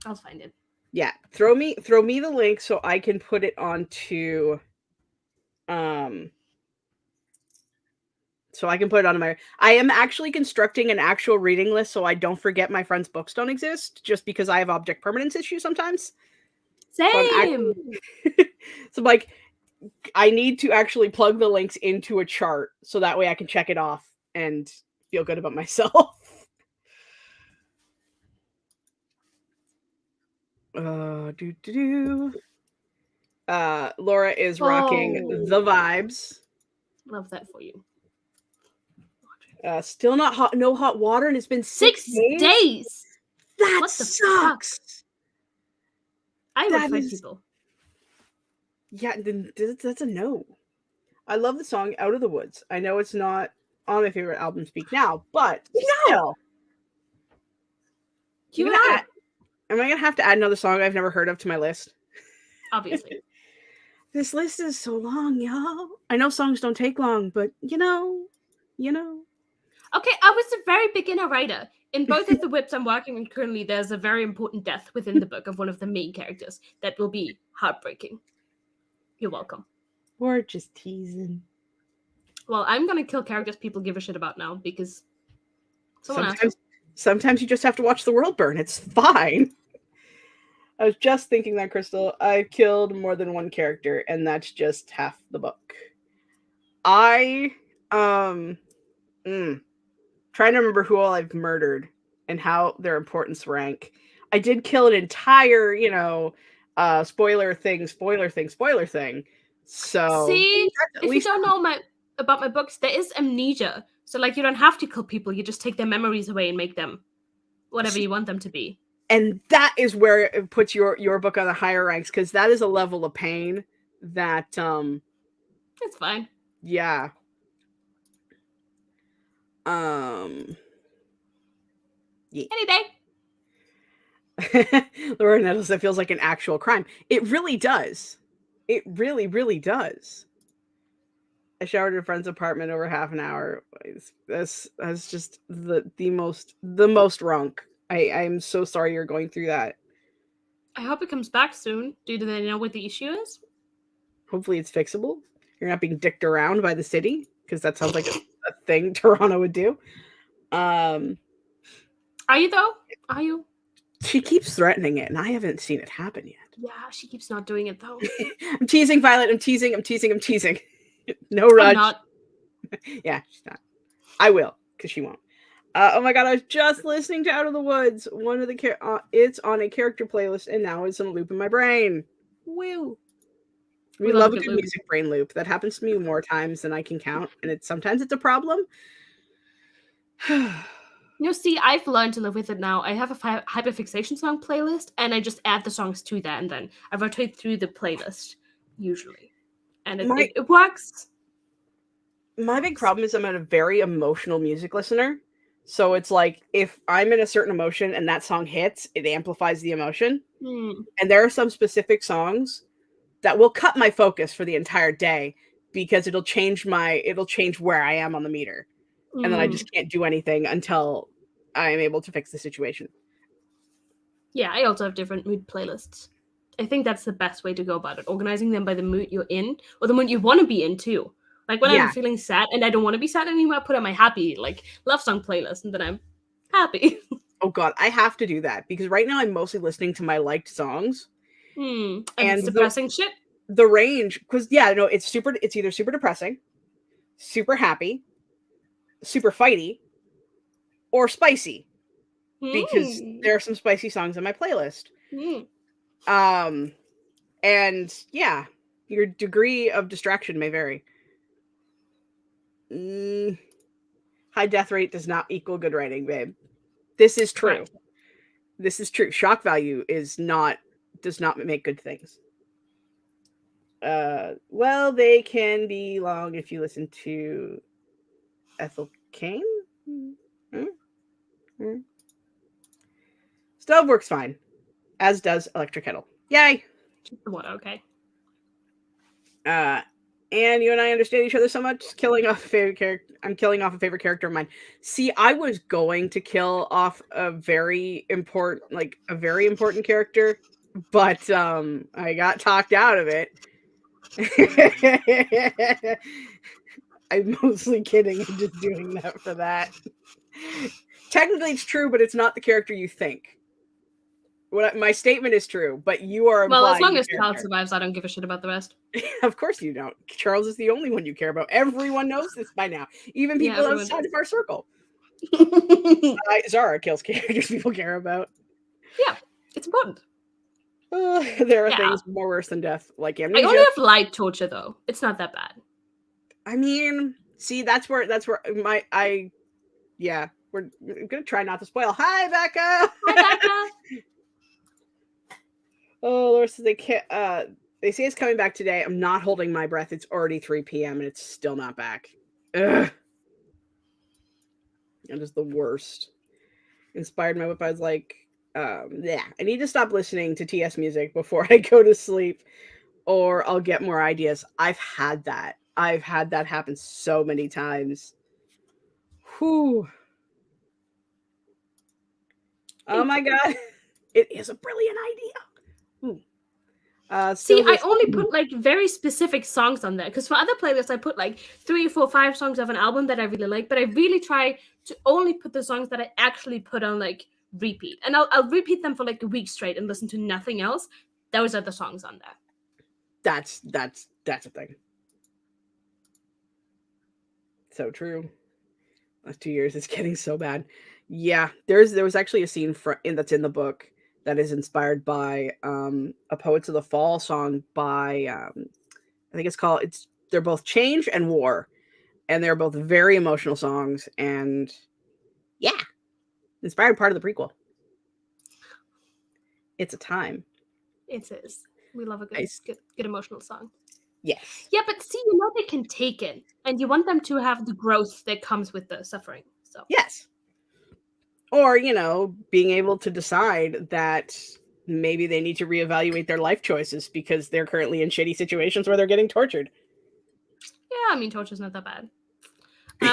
I'll find it. Yeah, throw me the link so I can put it onto so I can put it on my. I am actually constructing an actual reading list so I don't forget my friends' books don't exist just because I have object permanence issues sometimes. Same. So I'm like, I need to actually plug the links into a chart so that way I can check it off and feel good about myself. Laura is rocking the vibes. Love that for you. Still not hot, no hot water, and it's been 6 days. That What the sucks. Fuck? I would fight people. Yeah, then that's a no. I love the song "Out of the Woods." I know it's not on my favorite album, Speak Now, but still. Am I gonna have to add another song I've never heard of to my list? Obviously. This list is so long, y'all. I know songs don't take long, but you know. Okay, I was a very beginner writer. In both of the whips I'm working on currently, there's a very important death within the book of one of the main characters that will be heartbreaking. You're welcome. We're just teasing. Well, I'm gonna kill characters people give a shit about now because sometimes you just have to watch the world burn. It's fine. I was just thinking that, Crystal. I've killed more than one character, and that's just half the book. Trying to remember who all I've murdered and how their importance rank. I did kill an entire, spoiler thing. So see, if you don't know about my books, there is amnesia. So like you don't have to kill people, you just take their memories away and make them whatever you want them to be. And that is where it puts your book on the higher ranks, because that is a level of pain that it's fine. Yeah. Yeah. Any day. Laura Nettles, that feels like an actual crime. It really does. It really, really does. I showered at a friend's apartment over half an hour. That's just the most wrong. I'm so sorry you're going through that. I hope it comes back soon. Do they know what the issue is? Hopefully it's fixable. You're not being dicked around by the city, because that sounds like a thing Toronto would do. Are you though? Are you? She keeps threatening it, and I haven't seen it happen yet. Yeah, she keeps not doing it though. I'm teasing, Violet. I'm teasing. No rush. I'm not. Yeah, she's not. I will, because she won't. Oh my god, I was just listening to Out of the Woods. One of the it's on a character playlist, and now it's in a loop in my brain. Woo! We love a good music brain loop. That happens to me more times than I can count, and sometimes it's a problem. See, I've learned to live with it now. I have a hyperfixation song playlist, and I just add the songs to that, and then I rotate through the playlist, usually. And it works. My big problem is I'm a very emotional music listener. So it's like, if I'm in a certain emotion and that song hits, it amplifies the emotion. And there are some specific songs that will cut my focus for the entire day, because it'll change where I am on the meter. And then I just can't do anything until I'm able to fix the situation. Yeah, I also have different mood playlists. I think that's the best way to go about it. Organizing them by the mood you're in, or the mood you want to be in too. Like when I'm feeling sad and I don't want to be sad anymore, I put on my happy, love song playlist, and then I'm happy. Oh god, I have to do that, because right now I'm mostly listening to my liked songs. And it's depressing shit. The range, because it's either super depressing, super happy, super fighty, or spicy. Because there are some spicy songs on my playlist. And yeah, your degree of distraction may vary. High death rate does not equal good writing, babe. This is true. Right. This is true. Shock value is not does not make good things. Well, they can be long if you listen to Ethel Cain. Stove works fine, as does electric kettle. Yay! What? Okay. And you and I understand each other so much. Killing off a favorite character. I'm killing off a favorite character of mine. See, I was going to kill off a very important character, but I got talked out of it. I'm mostly kidding. I'm just doing that for that. Technically, it's true, but it's not the character you think. My statement is true, but you are well. As long as Charles survives, I don't give a shit about the rest. Of course you don't. Charles is the only one you care about. Everyone knows this by now, even people outside of our circle. Zara kills characters people care about. Yeah, it's important. There are things more worse than death, like amnesia. I only have light torture though. It's not that bad. I mean, see, that's where we're gonna try not to spoil. Hi, Becca. Hi, Becca. Oh, Laura says they can't. They say it's coming back today. I'm not holding my breath. It's already 3 p.m. and it's still not back. Ugh. It is the worst. Inspired my whip. I was like, I need to stop listening to TS music before I go to sleep, or I'll get more ideas. I've had that happen so many times. Whew. Oh my god. It is a brilliant idea. See, I only put like very specific songs on there because for other playlists I put like 3, 4, 5 songs of an album that I really like, but I really try to only put the songs that I actually put on like repeat, and I'll repeat them for like a week straight and listen to nothing else. Those are the songs on there. That's a thing. So true. Last 2 years, it's getting so bad. Yeah, there was actually a scene that's in the book that is inspired by a Poets of the Fall song by I think they're both Change and War, and they're both very emotional songs, and yeah, inspired part of the prequel. It's a time. It is. We love a good emotional song. Yes. Yeah, but see, they can take it, and you want them to have the growth that comes with the suffering. So yes. Or, being able to decide that maybe they need to reevaluate their life choices because they're currently in shitty situations where they're getting tortured. Yeah, I mean, torture's not that bad.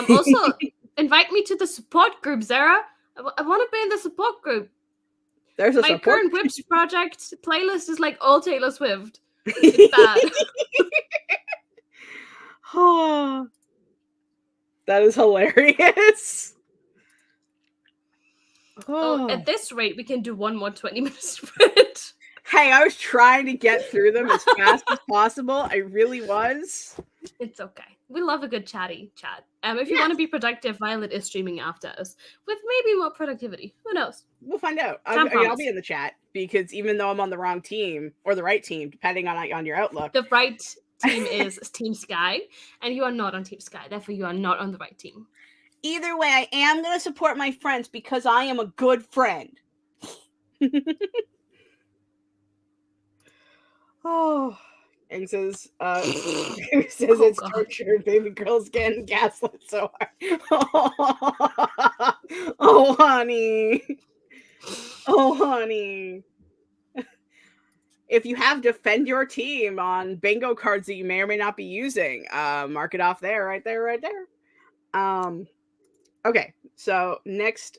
Also, invite me to the support group, Zara. I want to be in the support group. There's a My support current Whips project playlist is like all Taylor Swift. It's bad. Oh, that is hilarious. Oh, at this rate, we can do one more 20-minute sprint. Hey, I was trying to get through them as fast as possible. I really was. It's okay. We love a good chatty chat. If you want to be productive, Violet is streaming after us with maybe more productivity. Who knows? We'll find out. I'll be in the chat because even though I'm on the wrong team or the right team, depending on your outlook, the right team is Team Sky, and you are not on Team Sky. Therefore, you are not on the right team. Either way, I am going to support my friends because I am a good friend. Oh, and says, it's torture. Baby girl's getting gaslit so hard. Oh, honey. Oh, honey. If you have defend your team on bingo cards that you may or may not be using, mark it off there, right there, right there. Okay, so next,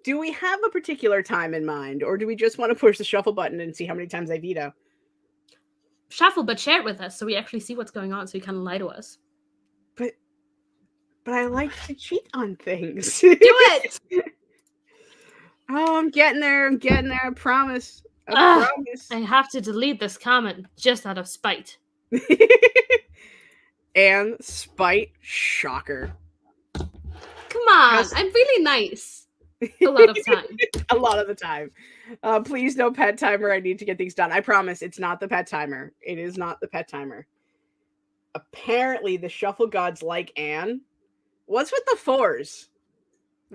do we have a particular time in mind, or do we just want to push the shuffle button and see how many times I veto? Shuffle, but share it with us so we actually see what's going on, so you can lie to us. But I like to cheat on things. Do it! Oh, I'm getting there. I promise. I promise. I have to delete this comment just out of spite. And spite, shocker. Come on, I'm really nice. A lot of time. A lot of the time. Please no pet timer. I need to get things done. I promise it's not the pet timer. It is not the pet timer. Apparently the shuffle gods like Anne. What's with the 4s?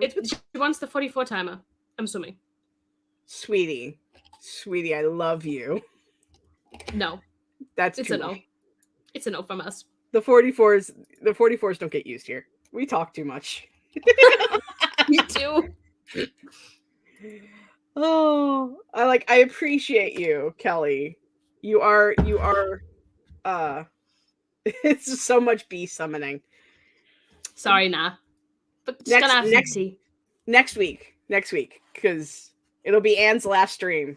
She wants the 44 timer, I'm assuming. Sweetie, I love you. No, That's it's too a much. no. It's a no from us. The 44s don't get used here. We talk too much. Me too. Oh, I appreciate you, Kelly. You are it's just so much bee summoning. Sorry, nah. But just gonna have some tea. Next week, because it'll be Anne's last stream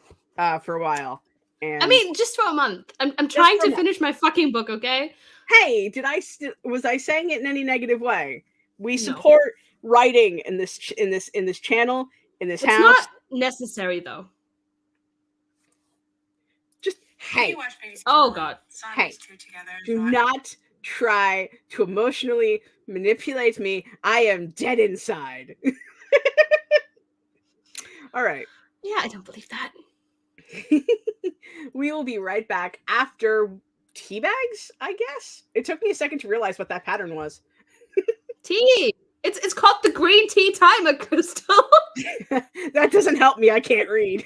for a while. And I mean, just for a month. I'm trying to finish my fucking book, okay? Hey, was I saying it in any negative way? We support writing in this channel, in this house. It's not necessary though. Just hey. Oh god. Hey. Do not try to emotionally manipulate me. I am dead inside. All right. Yeah, I don't believe that. We will be right back after tea bags, I guess. It took me a second to realize what that pattern was. Tea. It's called the green tea timer, Crystal. That doesn't help me. I can't read.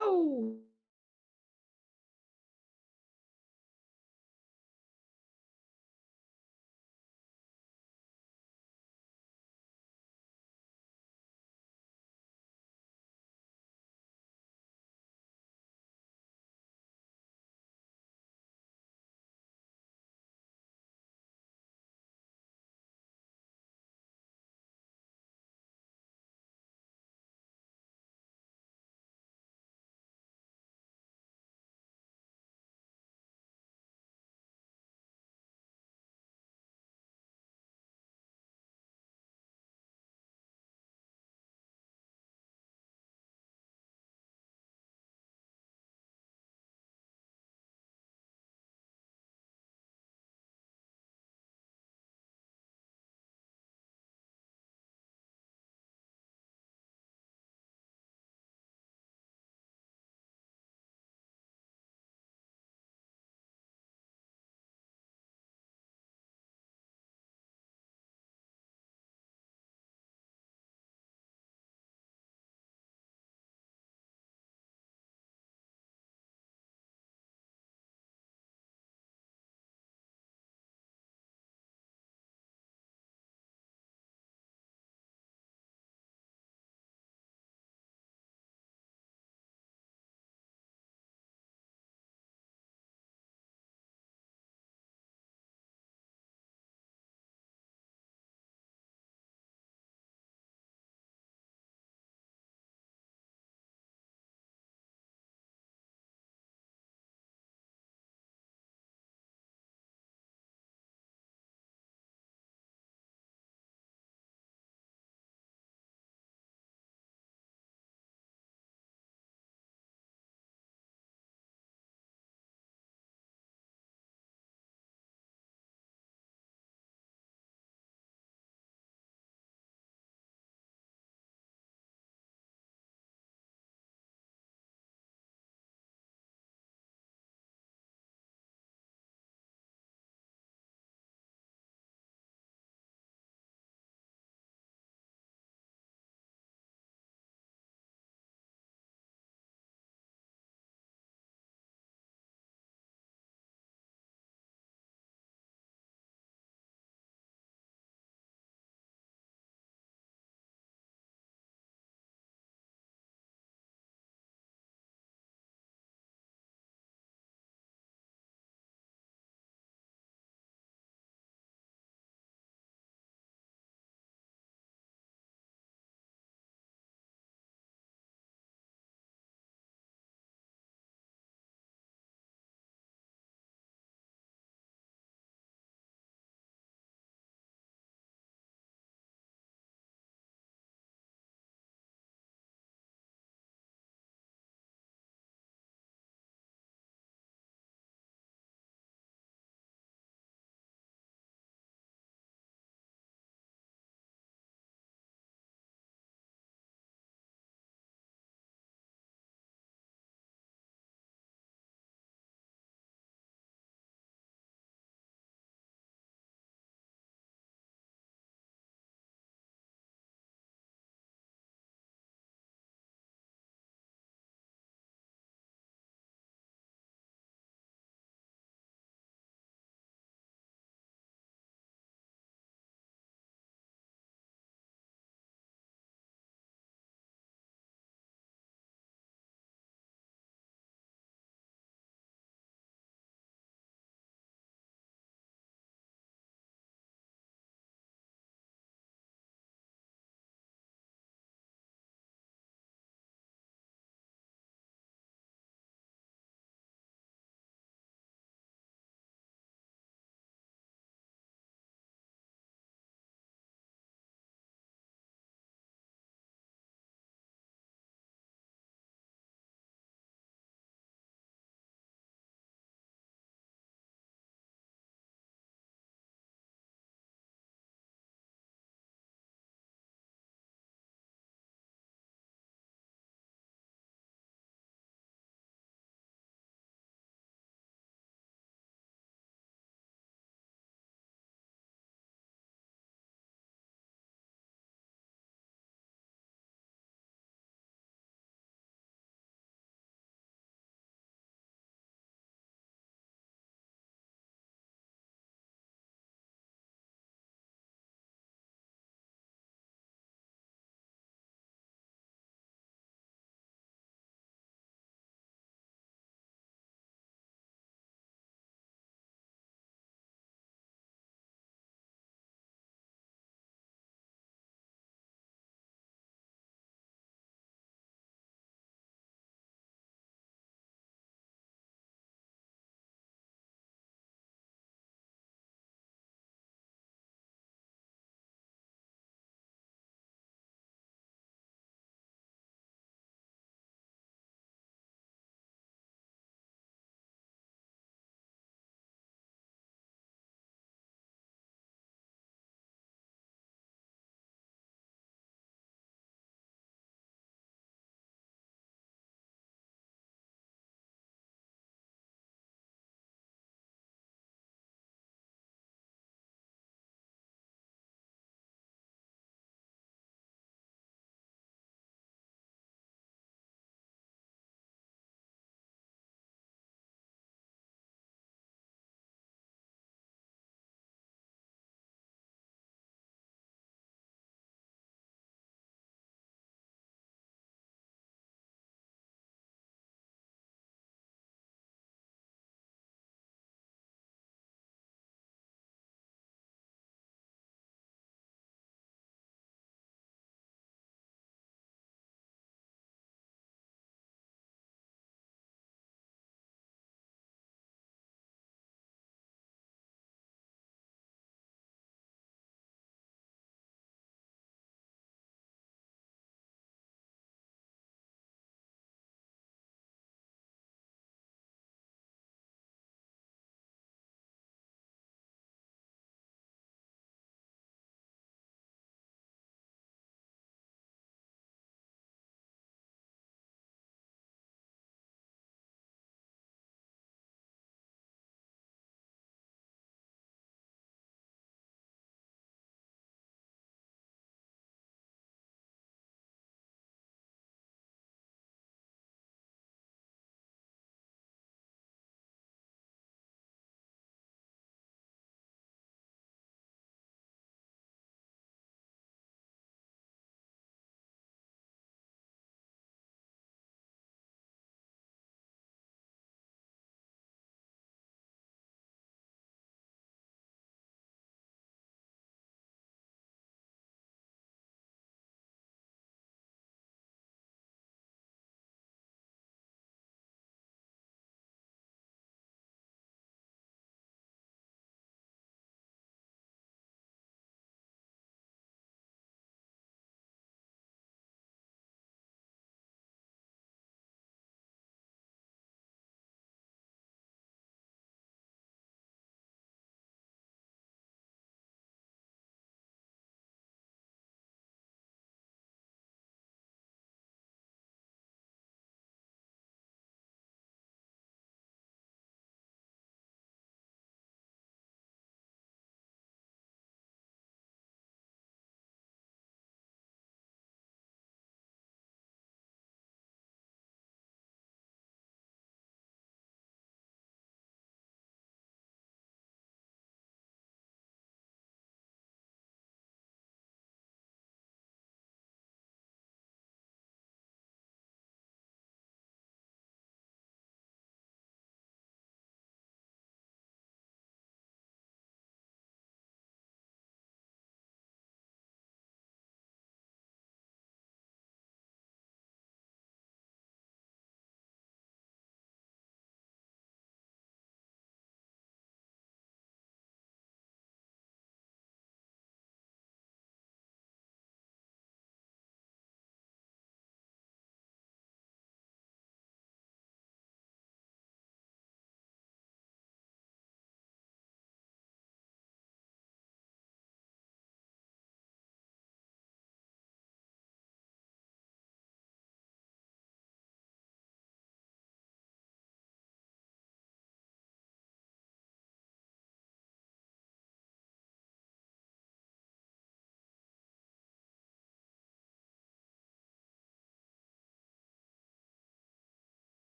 Oh.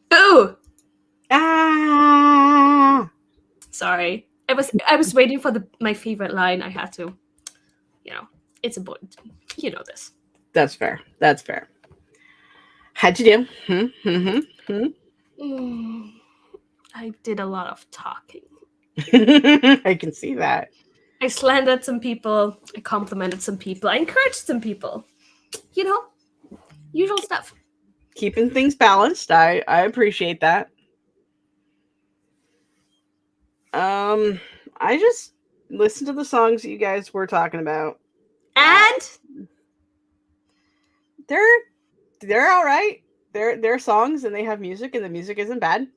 Boo! Ah! Sorry. I was waiting for my favorite line. I had to, it's important. You know this. That's fair. That's fair. How'd you do? I did a lot of talking. I can see that. I slandered some people. I complimented some people. I encouraged some people. Usual stuff. Keeping things balanced. I appreciate that. I just listened to the songs that you guys were talking about. And they're all right. They're songs and they have music and the music isn't bad.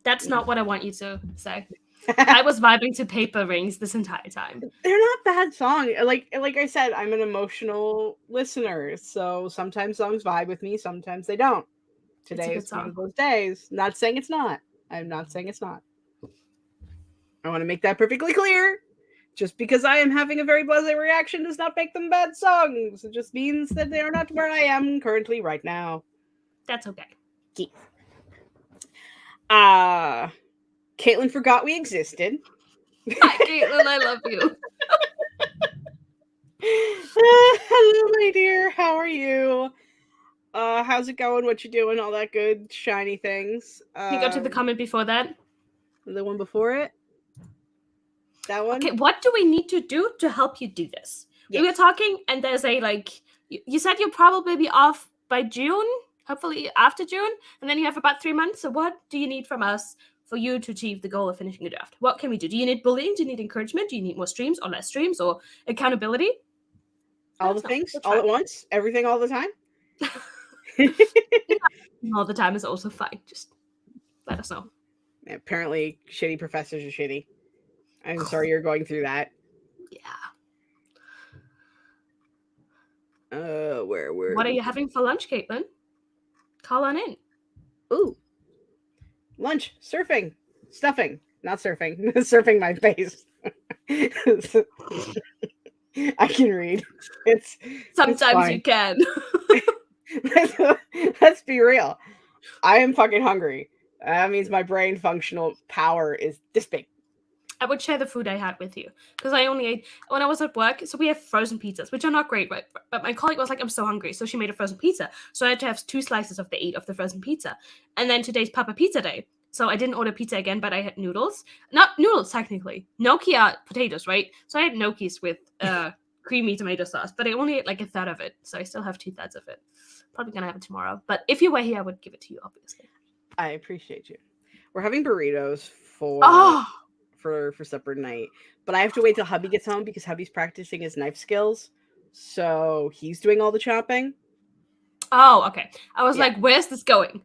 That's not what I want you to say. I was vibing to Paper Rings this entire time. They're not bad songs. Like I said, I'm an emotional listener, so sometimes songs vibe with me, sometimes they don't. Today is one of those days. Not saying it's not. I'm not saying it's not. I want to make that perfectly clear. Just because I am having a very blasé reaction does not make them bad songs. It just means that they are not where I am currently right now. That's okay. Caitlin forgot we existed. Hi, Caitlin. I love you. Hello, my dear. How are you? How's it going? What you doing? All that good shiny things. Can you go to the comment before that? The one before it? That one? Okay, what do we need to do to help you do this? Yes. We were talking, and there's you said you'll probably be off by June, hopefully after June, and then you have about 3 months. So what do you need from us for you to achieve the goal of finishing the draft? What can we do? Do you need bullying? Do you need encouragement? Do you need more streams or less streams or accountability? All the things, all at once? Everything all the time? All the time is also fine. Just let us know. Apparently, shitty professors are shitty. I'm sorry you're going through that. Yeah. What are you having for lunch, Caitlin? Call on in. Ooh. Lunch. Surfing. Stuffing. Not surfing. Surfing my face. I can read. Sometimes you can. Let's be real. I am fucking hungry. That means my brain functional power is this big. I would share the food I had with you because I only ate when I was at work. So we have frozen pizzas, which are not great, right? But my colleague was like, I'm so hungry. So she made a frozen pizza. So I had to have 2 slices of the 8 of the frozen pizza. And then today's Papa Pizza Day. So I didn't order pizza again, but I had noodles. Not noodles, technically. Gnocchi are potatoes, right? So I had gnocchis with creamy tomato sauce, but I only ate like a third of it. So I still have 2/3 of it. Probably going to have it tomorrow. But if you were here, I would give it to you, obviously. I appreciate you. We're having burritos for supper tonight, but I have to wait till hubby gets home because hubby's practicing his knife skills, so he's doing all the chopping. Oh, okay. I was like, where's this going?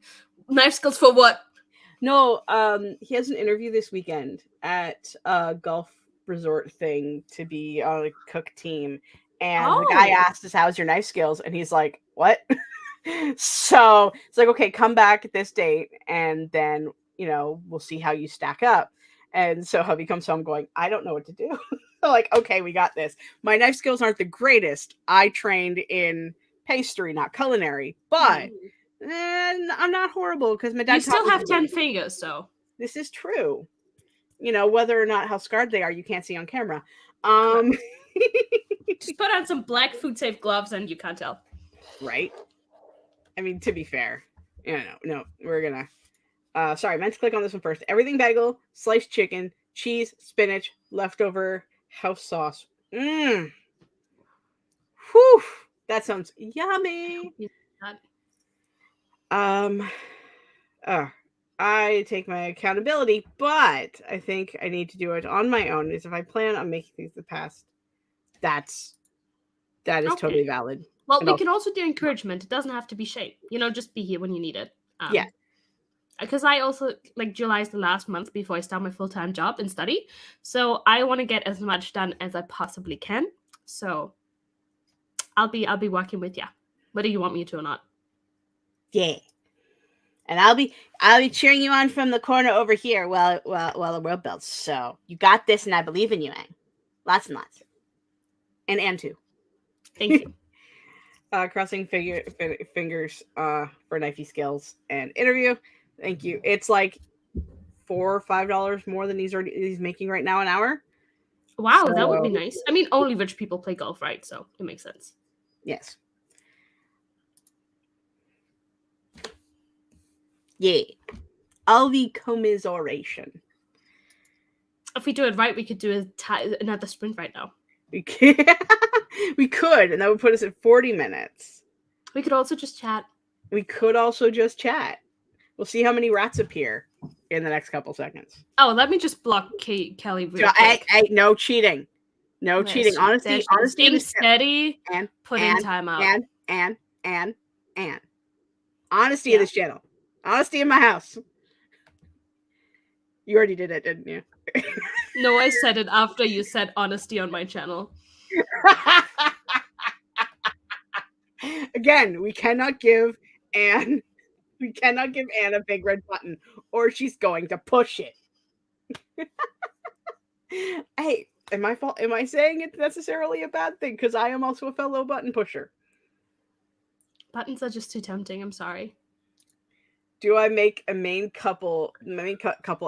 Knife skills for what? No, he has an interview this weekend at a golf resort thing to be on a cook team, and the guy asked us, how's your knife skills? And he's like, what? So it's like, okay, come back at this date and then we'll see how you stack up. And so hubby comes home going, I don't know what to do. Like, okay, we got this. My knife skills aren't the greatest. I trained in pastry, not culinary, but I'm not horrible because my dad. You still have 10 fingers, so this is true. Whether or not how scarred they are, you can't see on camera. Just put on some black food safe gloves and you can't tell. Right. I mean, to be fair, no, we're gonna. Sorry, I meant to click on this one first. Everything bagel, sliced chicken, cheese, spinach, leftover house sauce. Whew. That sounds yummy. I take my accountability, but I think I need to do it on my own. Is if I plan on making things the past, that is totally valid. Well, we can also do encouragement. It doesn't have to be shame. Just be here when you need it. Yeah. Because I also, July is the last month before I start my full-time job and study. So I want to get as much done as I possibly can. So I'll be working with you, whether you want me to or not. Yeah. And I'll be cheering you on from the corner over here while the world builds. So you got this, and I believe in you, Anne. Lots and lots. And Anne too. Thank you. Crossing fingers for knifey skills and interview. Thank you. It's like $4 or $5 more than he's making right now an hour. Wow, So, that would be nice. I mean, only rich people play golf, right? So it makes sense. Yes. Yeah. All the commiseration. If we do it right, we could do another sprint right now. We could, and that would put us at 40 minutes. We could also just chat. We could also just chat. We'll see how many rats appear in the next couple seconds. Oh, let me just block Kelly real quick. Hey, no cheating. No cheating. Honesty. Staying steady. And put in time out. And. Honesty in this channel. Honesty in my house. You already did it, didn't you? No, I said it after you said honesty on my channel. Again, we cannot give Anne a big red button, or she's going to push it. Hey, am I saying it's necessarily a bad thing? Because I am also a fellow button pusher. Buttons are just too tempting. I'm sorry. Do I make a main couple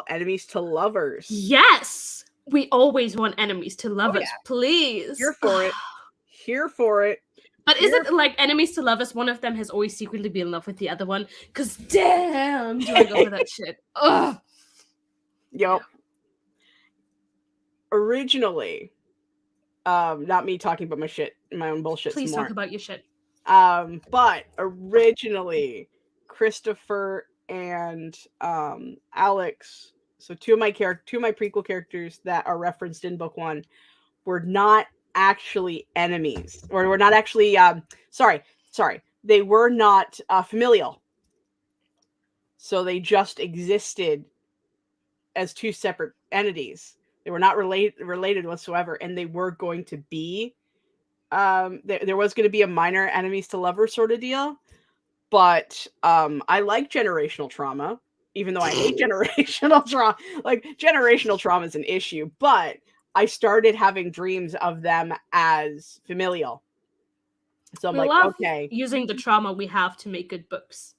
enemies to lovers? Yes! We always want enemies to lovers, please. Here for it. Here for it. But is it like enemies to lovers? One of them has always secretly been in love with the other one? Because damn, do I go for that shit. Ugh. Yup. Originally, not me talking about my own bullshit. Please talk about your shit. But originally, Christopher and Alex, so two of my prequel characters that are referenced in book 1, were not actually enemies, or were not actually they were not familial. So they just existed as two separate entities. They were not related whatsoever, and they were going to be there was going to be a minor enemies to lovers sort of deal. But I like generational trauma, even though I hate generational trauma. Like, generational trauma is an issue, but I started having dreams of them as familial. So I'm okay. Using the trauma we have to make good books.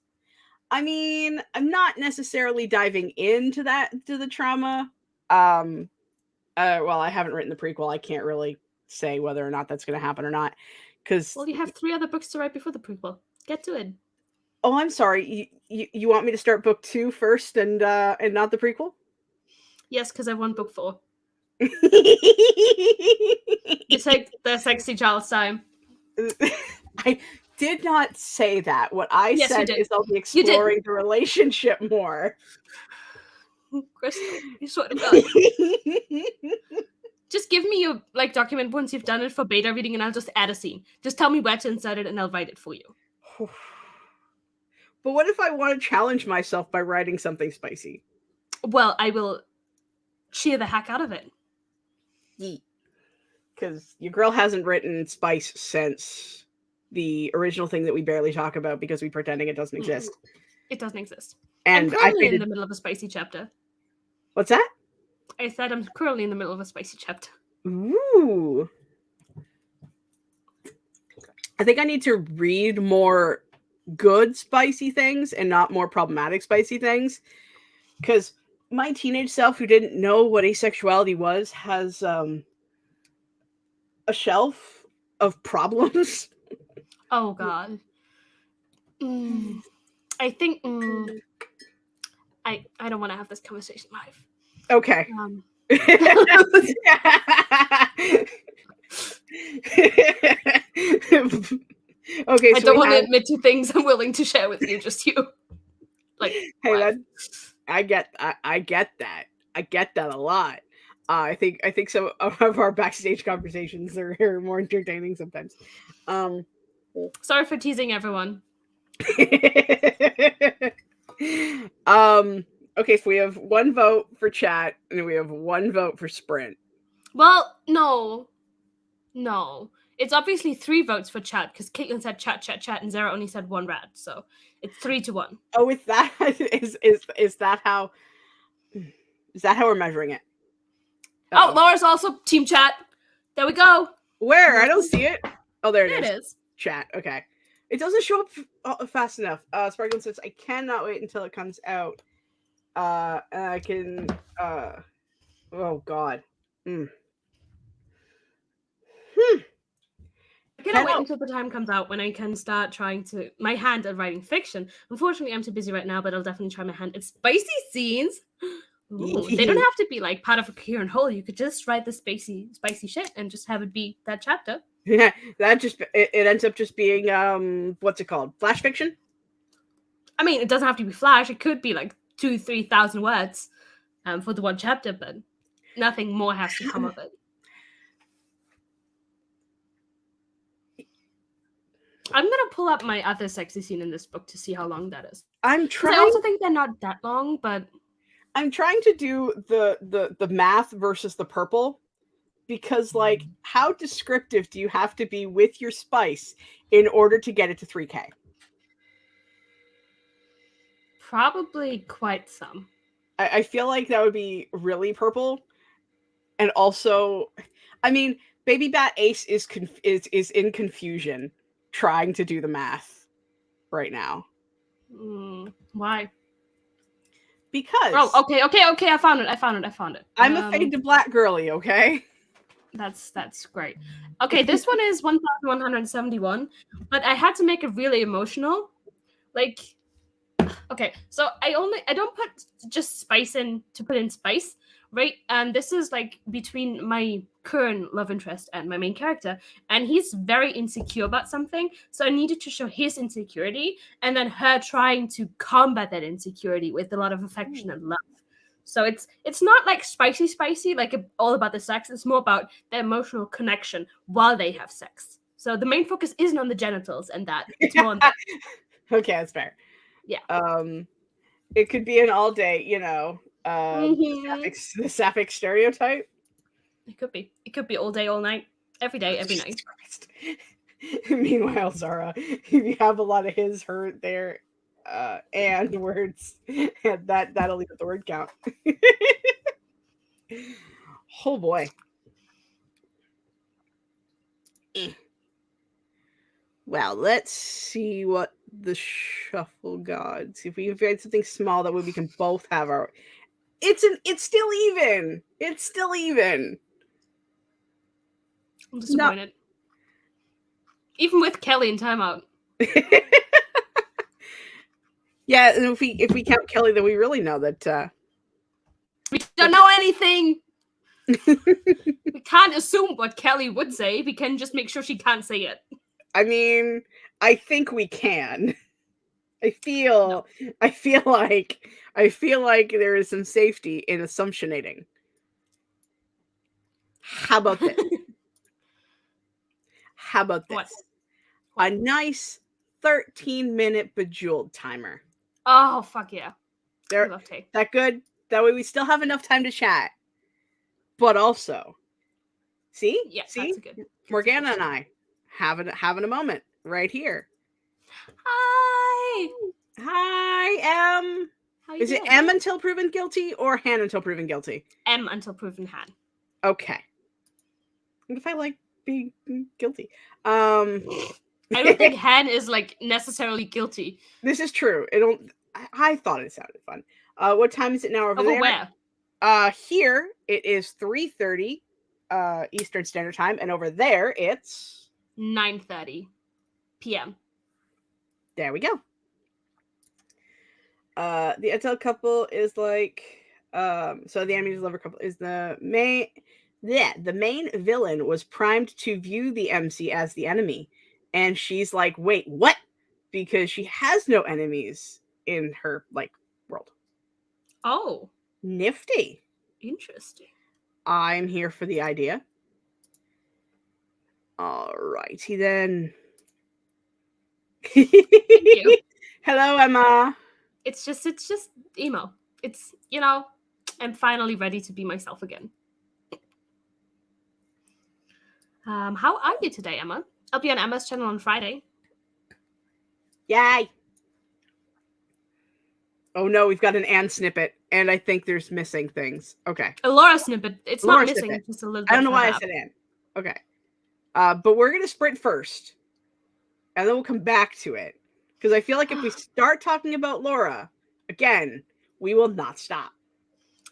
I mean, I'm not necessarily diving into the trauma. Well, I haven't written the prequel. I can't really say whether or not that's going to happen or not. Well, you have 3 other books to write before the prequel. Get to it. Oh, I'm sorry. You want me to start book 2 first and not the prequel? Yes, because I want book 4. You take the sexy child's time. I did not say that. What I said is I'll be exploring the relationship more. Crystal, you swear to God. Just give me your document once you've done it for beta reading, and I'll just add a scene. Just tell me where to insert it, and I'll write it for you. But what if I want to challenge myself by writing something spicy? Well, I will cheer the heck out of it. Because your girl hasn't written spice since the original thing that we barely talk about because we're pretending it doesn't exist. It doesn't exist. And I'm currently in the middle of a spicy chapter. What's that? I said I'm currently in the middle of a spicy chapter. Ooh. I think I need to read more good spicy things and not more problematic spicy things. Because my teenage self who didn't know what asexuality was has a shelf of problems. Oh, God. I think... I don't want to have this conversation live. Okay. Okay, I don't want to admit to things I'm willing to share with you, just you. Hey, I get that. I get that a lot. I think some of our backstage conversations are more entertaining sometimes. Sorry for teasing everyone. Okay, so we have 1 vote for chat and we have 1 vote for sprint. Well, no. It's obviously 3 votes for chat because Caitlin said chat, and Zara only said 1 rat, so it's 3-1. Oh, is that how we're measuring it? Oh, Laura's also team chat. There we go. Where? I don't see it. Oh, there it is. There it is. chat. Okay. It doesn't show up fast enough. Sparkling says, I cannot wait until it comes out. And I can, oh God. I cannot wait until the time comes out when I can start trying my hand at writing fiction. Unfortunately, I'm too busy right now, but I'll definitely try my hand at spicy scenes. Ooh, they don't have to be like part of a coherent whole. You could just write the spicy shit and just have it be that chapter. Yeah, that just it ends up just being what's it called? Flash fiction? I mean, it doesn't have to be flash. It could be like 2,000-3,000 words for the one chapter, but nothing more has to come of it. I'm gonna pull up my other sexy scene in this book to see how long that is. I'm trying. I also think they're not that long, but I'm trying to do the math versus the purple, because like, how descriptive do you have to be with your spice in order to get it to 3K? Probably quite some. I feel like that would be really purple, and also, I mean, Baby Bat Ace is in confusion trying to do the math right now. Why? Because okay. I found it. I'm a fade to black girly. Okay, that's great. Okay, this one is 1,171, but I had to make it really emotional. Like, okay, so I don't put just spice in to put in spice, right? And this is like between my current love interest and my main character, and he's very insecure about something, so I needed to show his insecurity and then her trying to combat that insecurity with a lot of affection and love. So it's not like spicy, like all about the sex. It's more about the emotional connection while they have sex. So the main focus isn't on the genitals and that. It's more on that. Okay, that's fair. Yeah. It could be an all day, the sapphic stereotype. It could be all day, all night, every day, every night. Meanwhile, Zara, if you have a lot of his, her, there, and words, and that'll leave at the word count. Oh boy. Well, let's see what the shuffle gods. If we find something small that way we can both have our. It's still even. It's still even. I'm disappointed. No. Even with Kelly in timeout. Yeah, and if we count Kelly, then we really know that we don't know anything. We can't assume what Kelly would say. We can just make sure she can't say it. I mean, I think we can. I feel like there is some safety in assumptionating. How about this? How about this? What? A nice 13-minute Bejeweled timer. Oh, fuck yeah. That good? That way we still have enough time to chat. But also, see? Yeah, see? That's good. Morgana and I having a moment right here. Hi. Hi, M. Is it M until proven guilty or Han until proven guilty? M until proven Han. Okay. If I like being guilty. I don't think Han is like necessarily guilty. This is true. I thought it sounded fun. What time is it now over there? Where? Here it is 3:30 Eastern Standard Time, and over there it's 9:30 p.m. There we go. The Intel couple is like so the enemy's lover couple is the main. Yeah, the main villain was primed to view the MC as the enemy, and she's like, "Wait, what?" Because she has no enemies in her like world. Oh, nifty, interesting. I'm here for the idea. All righty then. Thank you. Hello, Emma. It's just emo. It's I'm finally ready to be myself again. How are you today, Emma? I'll be on Emma's channel on Friday. Yay! Oh no, we've got an Anne snippet, and I think there's missing things. Okay. A Laura snippet. It's Laura not missing. It's just a little bit. I don't know why I said Anne. Okay. But we're gonna sprint first. and then we'll come back to it. Because I feel like if we start talking about Laura, again, we will not stop.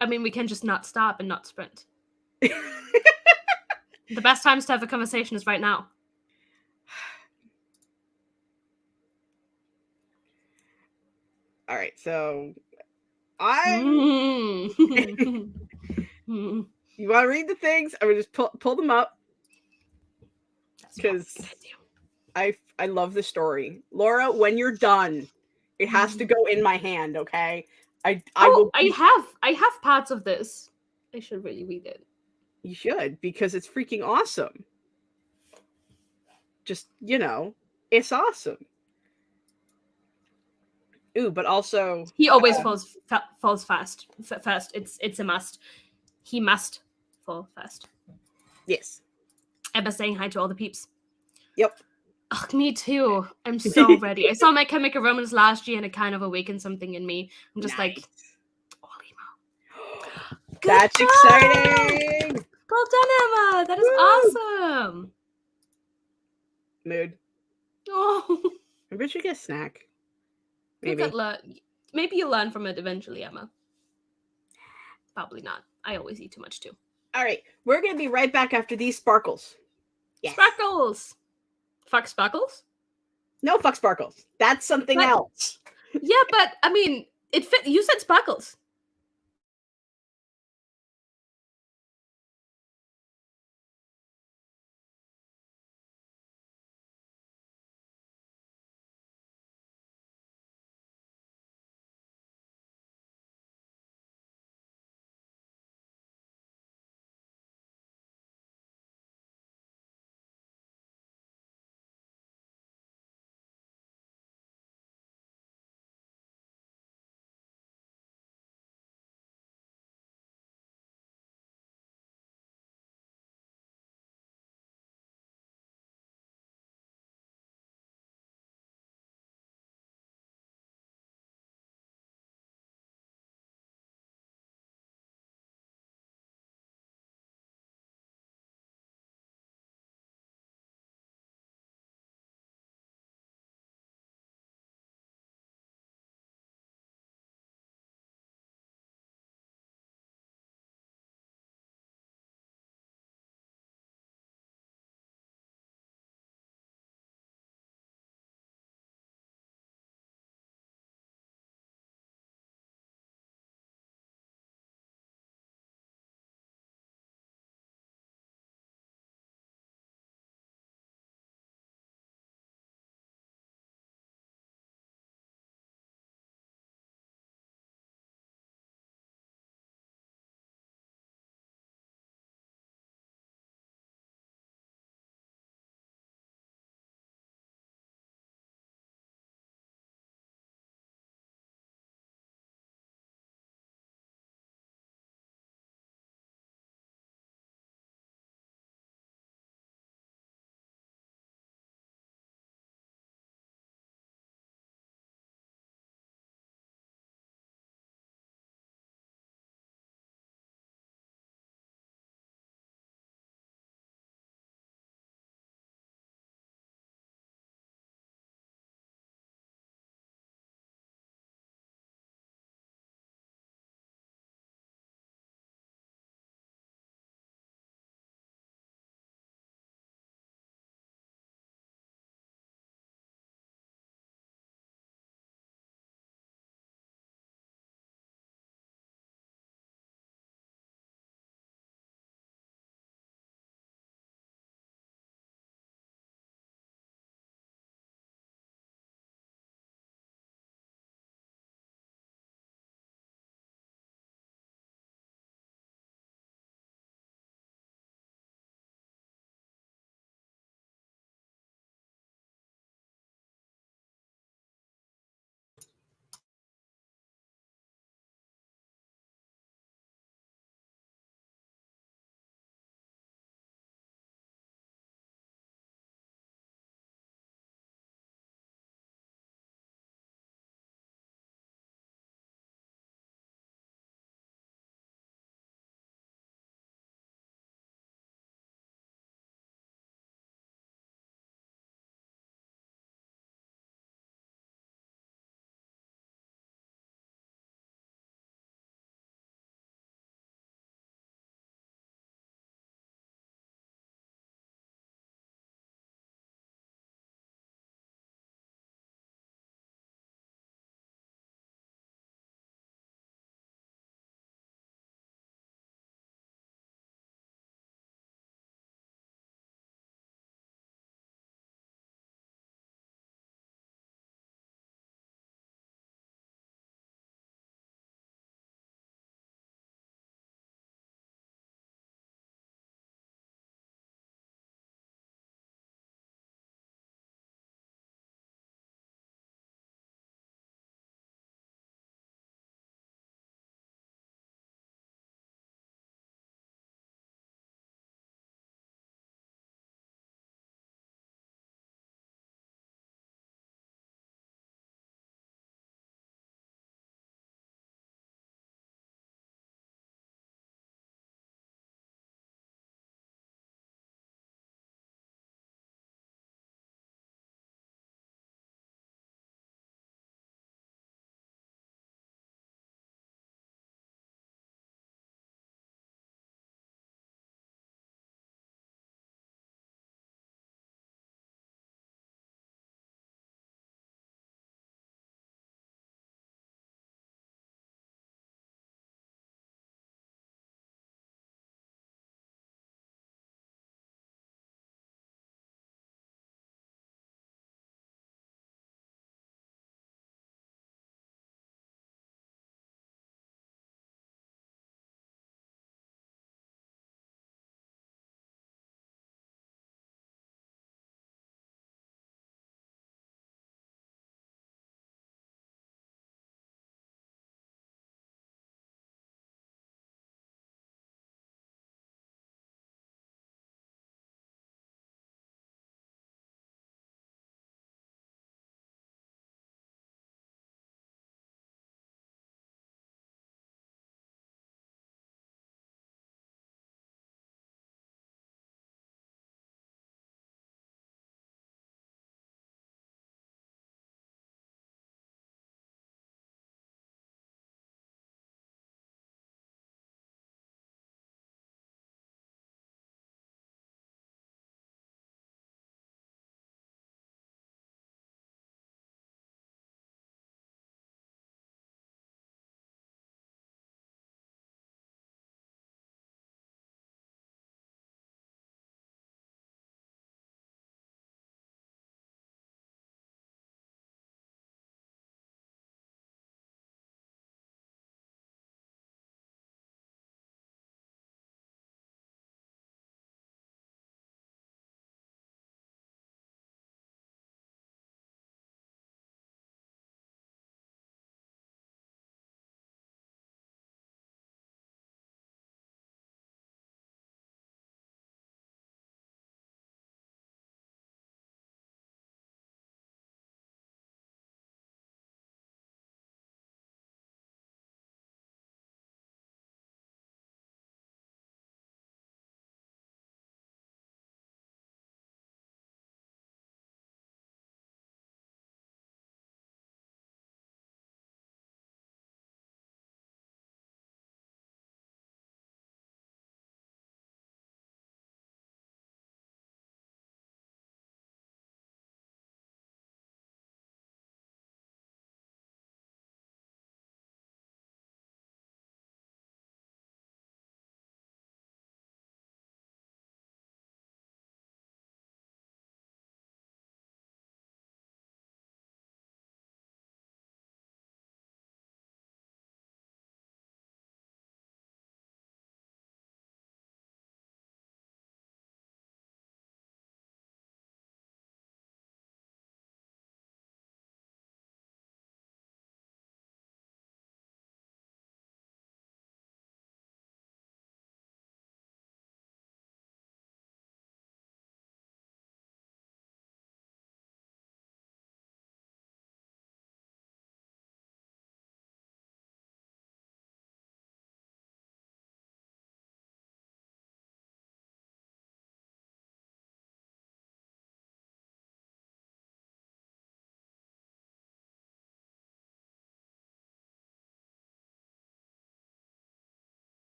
I mean, we can just not stop and not sprint. The best times to have a conversation is right now. All right, so Mm. you want to read the things? I'm gonna just pull them up because I love the story. Laura, when you're done, it has to go in my hand, okay? I will. I have parts of this. I should really read it. You should, because it's freaking awesome. Just, it's awesome. Ooh, but also he always falls fast. First, it's a must. He must fall first. Yes. Emma saying hi to all the peeps. Yep. Oh, me too. I'm so ready. I saw My Chemical Romance last year and it kind of awakened something in me. I'm just like, oh, Emma. That's job! Exciting. Well done, Emma. That is awesome. Mood. Oh. Maybe we should get a snack. Maybe. Maybe you'll learn from it eventually, Emma. Probably not. I always eat too much too. All right. We're going to be right back after these sparkles. Yes. Sparkles. Fuck sparkles? No, fuck sparkles. That's something else. Yeah, but I mean, it fit. You said sparkles.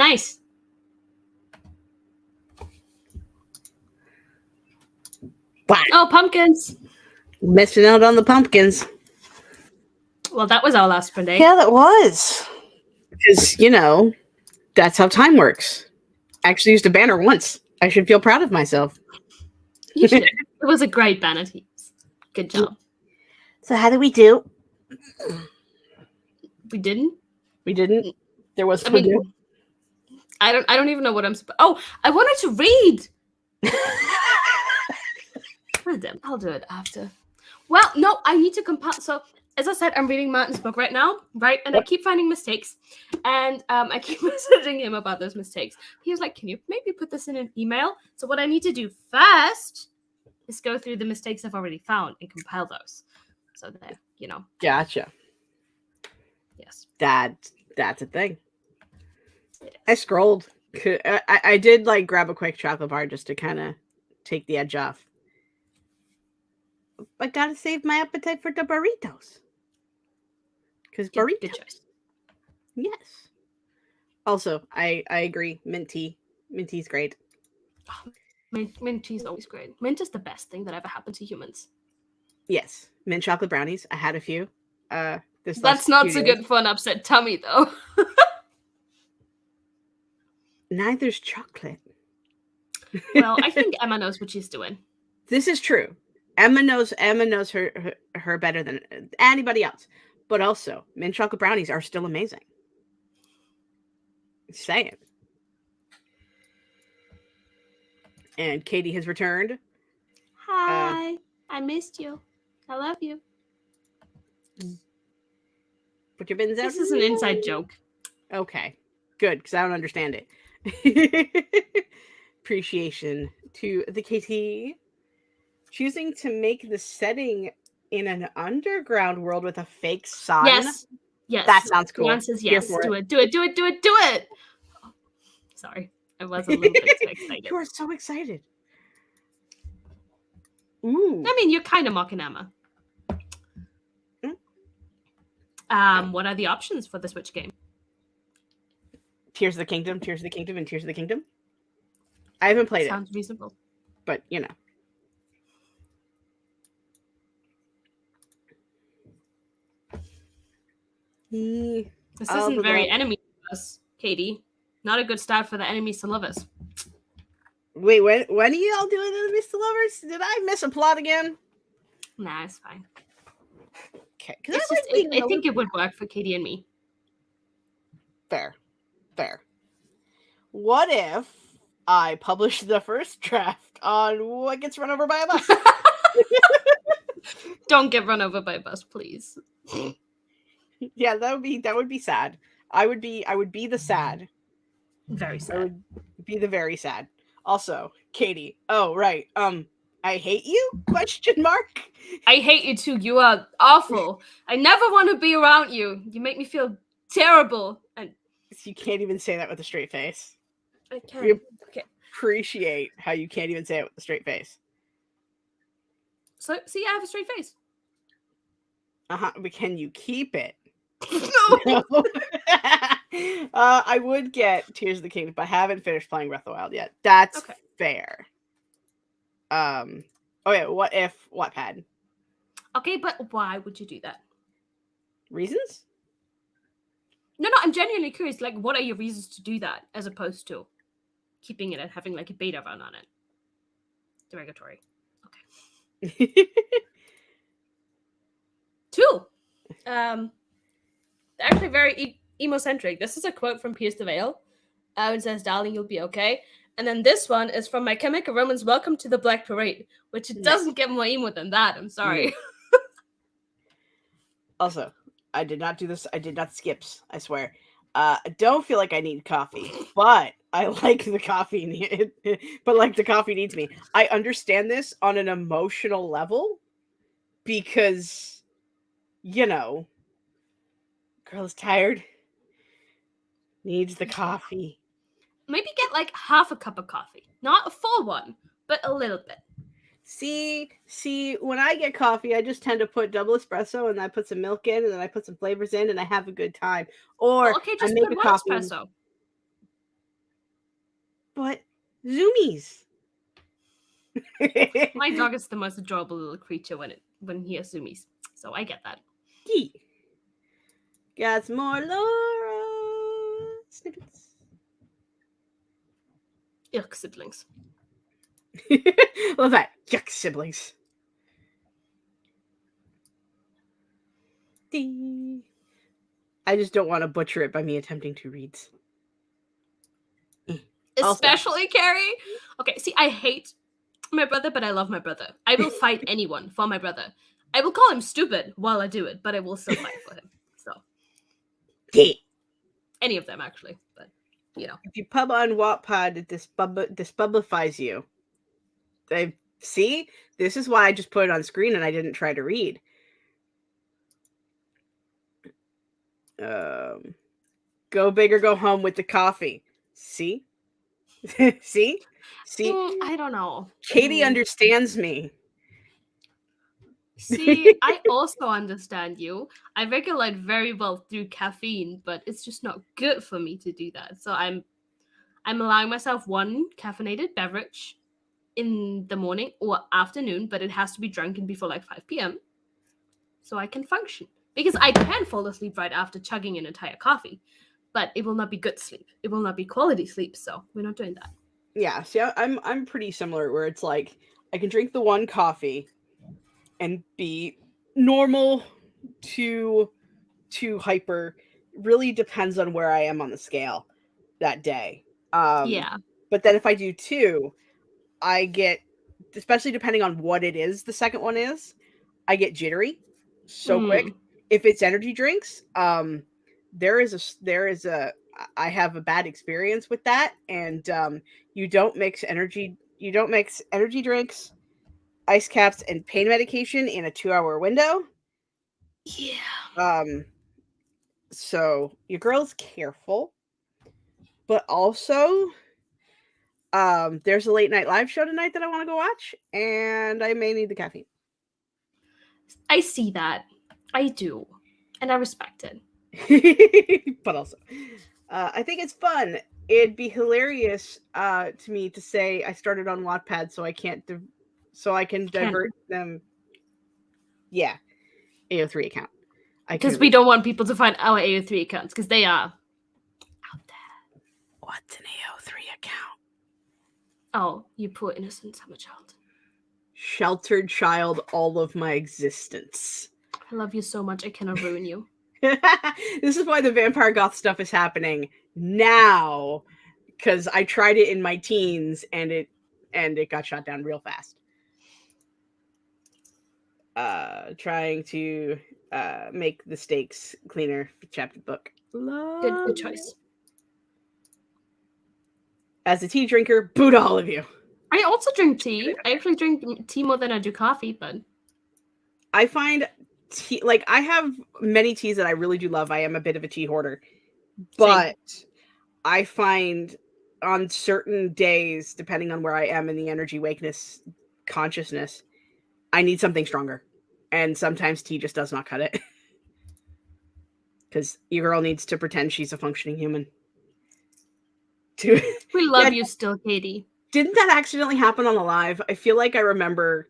Nice. Wow. Oh, pumpkins. Missing out on the pumpkins. Well, that was our last spring day. Yeah, that was. Because, that's how time works. I actually used a banner once. I should feel proud of myself. You should. It was a great banner to use. Good job. So how did we do? We didn't? We didn't? There was I mean, I don't even know what I'm supposed. Oh, I wanted to read. I'll do it after. Well, no, I need to compile. So, as I said, I'm reading Martin's book right now, right? And I keep finding mistakes. And I keep messaging him about those mistakes. He was like, can you maybe put this in an email? So what I need to do first is go through the mistakes I've already found and compile those. So that, Gotcha. Yes. That's a thing. I scrolled. I did grab a quick chocolate bar just to kind of take the edge off. I gotta save my appetite for the burritos. Because burritos. Good choice. Yes. Also, I agree. Mint tea. Mint tea's great. Oh, mint tea is always great. Mint is the best thing that ever happened to humans. Yes. Mint chocolate brownies. I had a few. That's not so good for an upset tummy, though. Neither's chocolate. Well, I think Emma knows what she's doing. This is true. Emma knows her better than anybody else. But also, mint chocolate brownies are still amazing. Say it. And Katie has returned. Hi. I missed you. I love you. Put your bins out. This is an inside joke. Okay. Good, because I don't understand it. Appreciation to the KT. Choosing to make the setting in an underground world with a fake sun. Yes. That sounds cool. The answer is yes. Do it. Oh, sorry. I was a little bit too excited. You are so excited. Ooh. I mean, you're kind of mocking Emma. What are the options for the Switch game? Tears of the Kingdom, and Tears of the Kingdom. I haven't played it. Sounds reasonable. But, This isn't very enemy to us, Katie. Not a good start for the enemies to love us. Wait, when are you all doing enemies to lovers? Did I miss a plot again? Nah, it's fine. Okay, I think it would work for Katie and me. Fair. What if I publish the first draft on what gets run over by a bus? Don't get run over by a bus, please. Yeah, that would be sad. I would be the sad. Very sad. I would be the very sad. Also, Katie. Oh, right. I hate you? Question mark. I hate you too. You are awful. I never want to be around you. You make me feel terrible. And you can't even say that with a straight face. I can't. We Okay. appreciate how you can't even say it with a straight face. So, see, I have a straight face. But can you keep it? No. I would get Tears of the Kingdom, but I haven't finished playing Breath of the Wild yet. That's okay. Fair. What if Wattpad? Okay, but why would you do that? Reasons? No, I'm genuinely curious. Like, what are your reasons to do that, as opposed to keeping it and having like a beta run on it? Derogatory. Okay. 2. Actually very emo-centric. This is a quote from Pierce the Veil. It says, "Darling, you'll be okay." And then this one is from My Chemical Romance, "Welcome to the Black Parade," which it doesn't get more emo than that. I'm sorry. Also, I did not do this. I did not skips. I swear. I don't feel like I need coffee, but I like the coffee. But like the coffee needs me. I understand this on an emotional level because, girl is tired, needs the coffee. Maybe get like half a cup of coffee, not a full one, but a little bit. See, when I get coffee, I just tend to put double espresso and I put some milk in and then I put some flavors in and I have a good time. Or okay, just I make put a one coffee. espresso. but zoomies. My dog is the most adorable little creature when he has zoomies. So I get that. Got some more Laura snippets. Yuck, siblings. Love that. Yuck, siblings. I just don't want to butcher it by me attempting to read. Especially Carrie. Okay, see, I hate my brother, but I love my brother. I will fight anyone for my brother. I will call him stupid while I do it, but I will still fight for him. So, any of them actually, but you know. If you pub on Wattpad, it dispublifies you. See, this is why I just put it on screen and I didn't try to read. Go big or go home with the coffee. See? See? I don't know. Katie understands me. See, I also understand you. I regulate very well through caffeine, but it's just not good for me to do that. So I'm allowing myself one caffeinated beverage in the morning or afternoon, but it has to be drunken before like 5 p.m. so I can function. Because I can fall asleep right after chugging an entire coffee, but it will not be good sleep. It will not be quality sleep, so we're not doing that. Yeah, see, I'm pretty similar where it's like I can drink the one coffee and be normal to hyper. Really depends on where I am on the scale that day. Yeah. But then if I do two, I get, especially depending on what it is, the second one is, I get jittery so quick. If it's energy drinks, there is I have a bad experience with that, and you don't mix energy drinks, ice caps, and pain medication in a 2-hour window. Yeah. So your girl's careful, but also there's a late night live show tonight that I want to go watch, and I may need the caffeine. I see that. I do. And I respect it. But also, I think it's fun. It'd be hilarious to me to say I started on Wattpad so I can divert them. Yeah, AO3 account. Because we don't want people to find our AO3 accounts, because they are out there. What's an AO3 account? Oh, you poor innocent summer child. Sheltered child all of my existence. I love you so much, I cannot ruin you. This is why the vampire goth stuff is happening now, because I tried it in my teens and it got shot down real fast. Trying to make the stakes cleaner for chapter book. Good choice. As a tea drinker, boo to all of you. I also drink tea. I actually drink tea more than I do coffee, but I find tea, like, I have many teas that I really do love. I am a bit of a tea hoarder, but I find on certain days, depending on where I am in the energy wakeness consciousness, I need something stronger, and sometimes tea just does not cut it. Because your girl needs to pretend she's a functioning human. We love you still, Katie. Didn't that accidentally happen on the live? I feel like I remember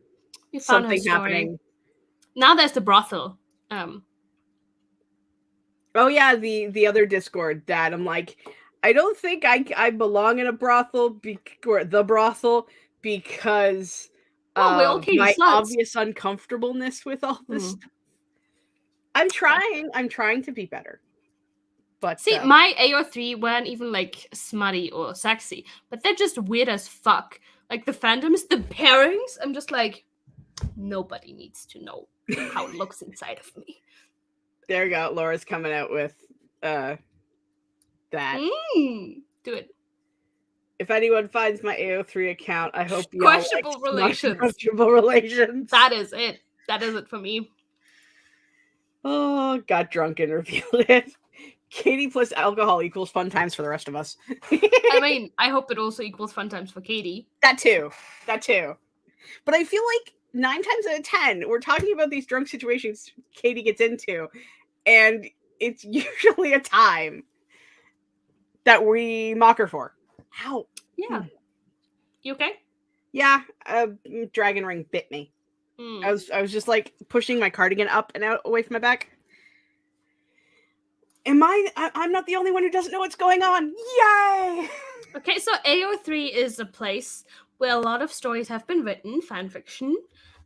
something happening. Now there's the brothel. Oh yeah, the other Discord that I'm like, I don't think I belong in a brothel or the brothel because my obvious uncomfortableness with all this stuff. I'm trying to be better. But see, my AO3 weren't even like smutty or sexy, but they're just weird as fuck. Like the fandoms, the pairings, I'm just like, nobody needs to know how it looks inside of me. There you go. Laura's coming out with that. Do it. If anyone finds my AO3 account, I hope you questionable relations. Questionable relations. That is it. That is it for me. Oh, got drunk and revealed it. Katie plus alcohol equals fun times for the rest of us. I mean, I hope it also equals fun times for Katie. That too. But I feel like 9 times out of 10, we're talking about these drunk situations Katie gets into, and it's usually a time that we mock her for. How? Yeah. You okay? Yeah, dragon ring bit me. I was just like pushing my cardigan up and out away from my back. I'm not the only one who doesn't know what's going on. Yay! Okay, so AO3 is a place where a lot of stories have been written, fan fiction,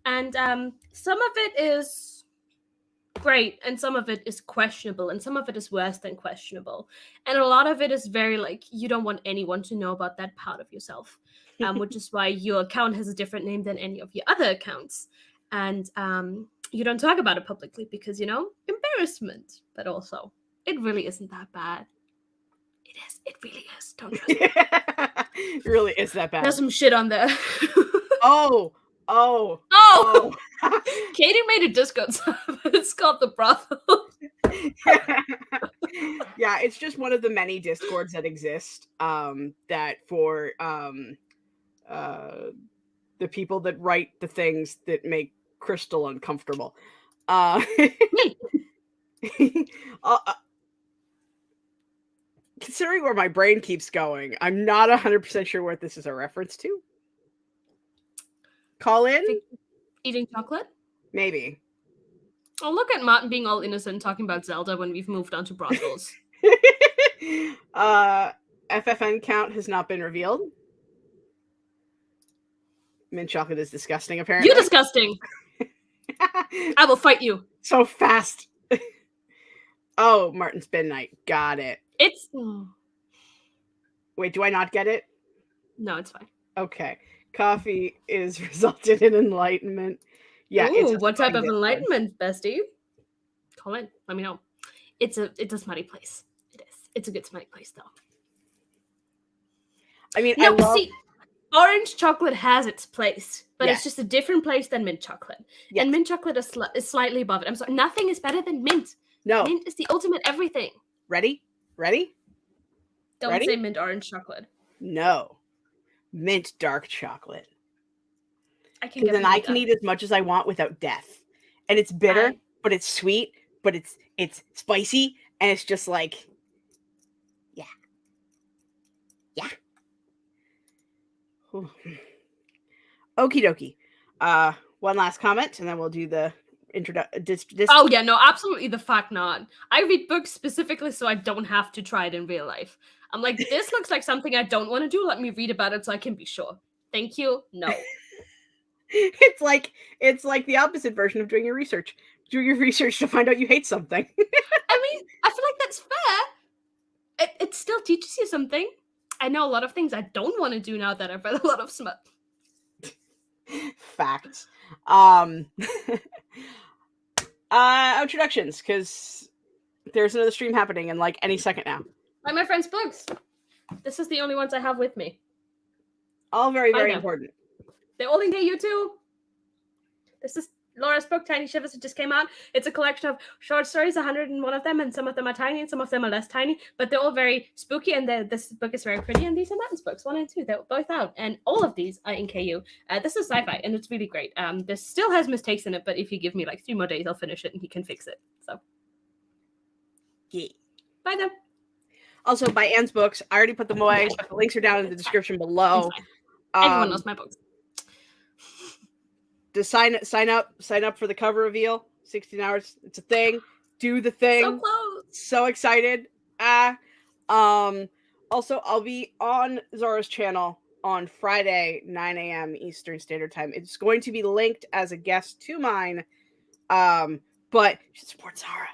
and some of it is great, and some of it is questionable, and some of it is worse than questionable. And a lot of it is very like, you don't want anyone to know about that part of yourself, which is why your account has a different name than any of your other accounts. And you don't talk about it publicly because, embarrassment, but also, it really isn't that bad. It is. It really is. Don't trust me. It really is that bad. There's some shit on there. Oh. Katie made a Discord server. It's called The Brothel. Yeah, it's just one of the many Discords that exist that for the people that write the things that make Crystal uncomfortable. Considering where my brain keeps going, I'm not 100% sure what this is a reference to. Call in? Eating chocolate? Maybe. Oh, look at Martin being all innocent talking about Zelda when we've moved on to brothels. FFN count has not been revealed. Mint chocolate is disgusting, apparently. You're disgusting! I will fight you. So fast. Oh, Martin's Bin Night. Got it. It's... Wait, do I not get it? No, it's fine. Okay. Coffee is resulted in enlightenment. Yeah. Ooh, what type of enlightenment, bestie? Call in. Let me know. It's a smutty place. It is. It's a good smutty place, though. I mean, see, orange chocolate has its place, but it's just a different place than mint chocolate. Yes. And mint chocolate is slightly above it. I'm sorry. Nothing is better than mint. No. Mint is the ultimate everything. Ready? Don't say mint orange chocolate. No. Mint dark chocolate. I can get then I can eat as much as I want without death. And it's bitter, but it's sweet, but it's spicy, and it's just like, yeah. Okie dokie. One last comment, and then we'll do the Oh yeah, no, absolutely the fuck not. I read books specifically so I don't have to try it in real life. I'm like, this looks like something I don't want to do. Let me read about it so I can be sure. Thank you. No. It's like the opposite version of doing your research. Do your research to find out you hate something. I mean, I feel like that's fair. It still teaches you something. I know a lot of things I don't want to do now that I've read a lot of smut. Facts. Introductions, because there's another stream happening in like any second now. Like my friend's books. This is the only ones I have with me. All very, very important. They're all in KU too. This is Laura's book, Tiny Shivers. It just came out. It's a collection of short stories, 101 of them, and some of them are tiny and some of them are less tiny, but they're all very spooky, and this book is very pretty, and these are Martin's books, 1 and 2. They're both out, and all of these are in KU. This is sci-fi, and it's really great. This still has mistakes in it, but if you give me like 3 more days, I'll finish it, and he can fix it. So, yeah. Bye then. Also, buy Anne's books. I already put them away, but the links are down in the description below. Everyone knows my books. To sign up for the cover reveal. 16 hours. It's a thing. Do the thing. So close. So excited. Also, I'll be on Zora's channel on Friday, 9 a.m. Eastern Standard Time. It's going to be linked as a guest to mine. But you should support Zora.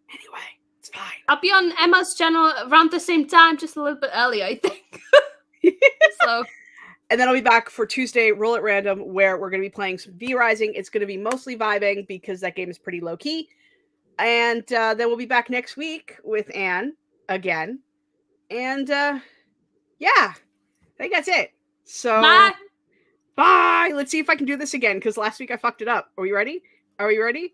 Anyway, it's fine. I'll be on Emma's channel around the same time, just a little bit earlier, I think. So... And then I'll be back for Tuesday, Roll at Random, where we're going to be playing some V-Rising. It's going to be mostly vibing because that game is pretty low-key. And then we'll be back next week with Anne again. And yeah, I think that's it. So, bye! Let's see if I can do this again, because last week I fucked it up. Are we ready? Are we ready?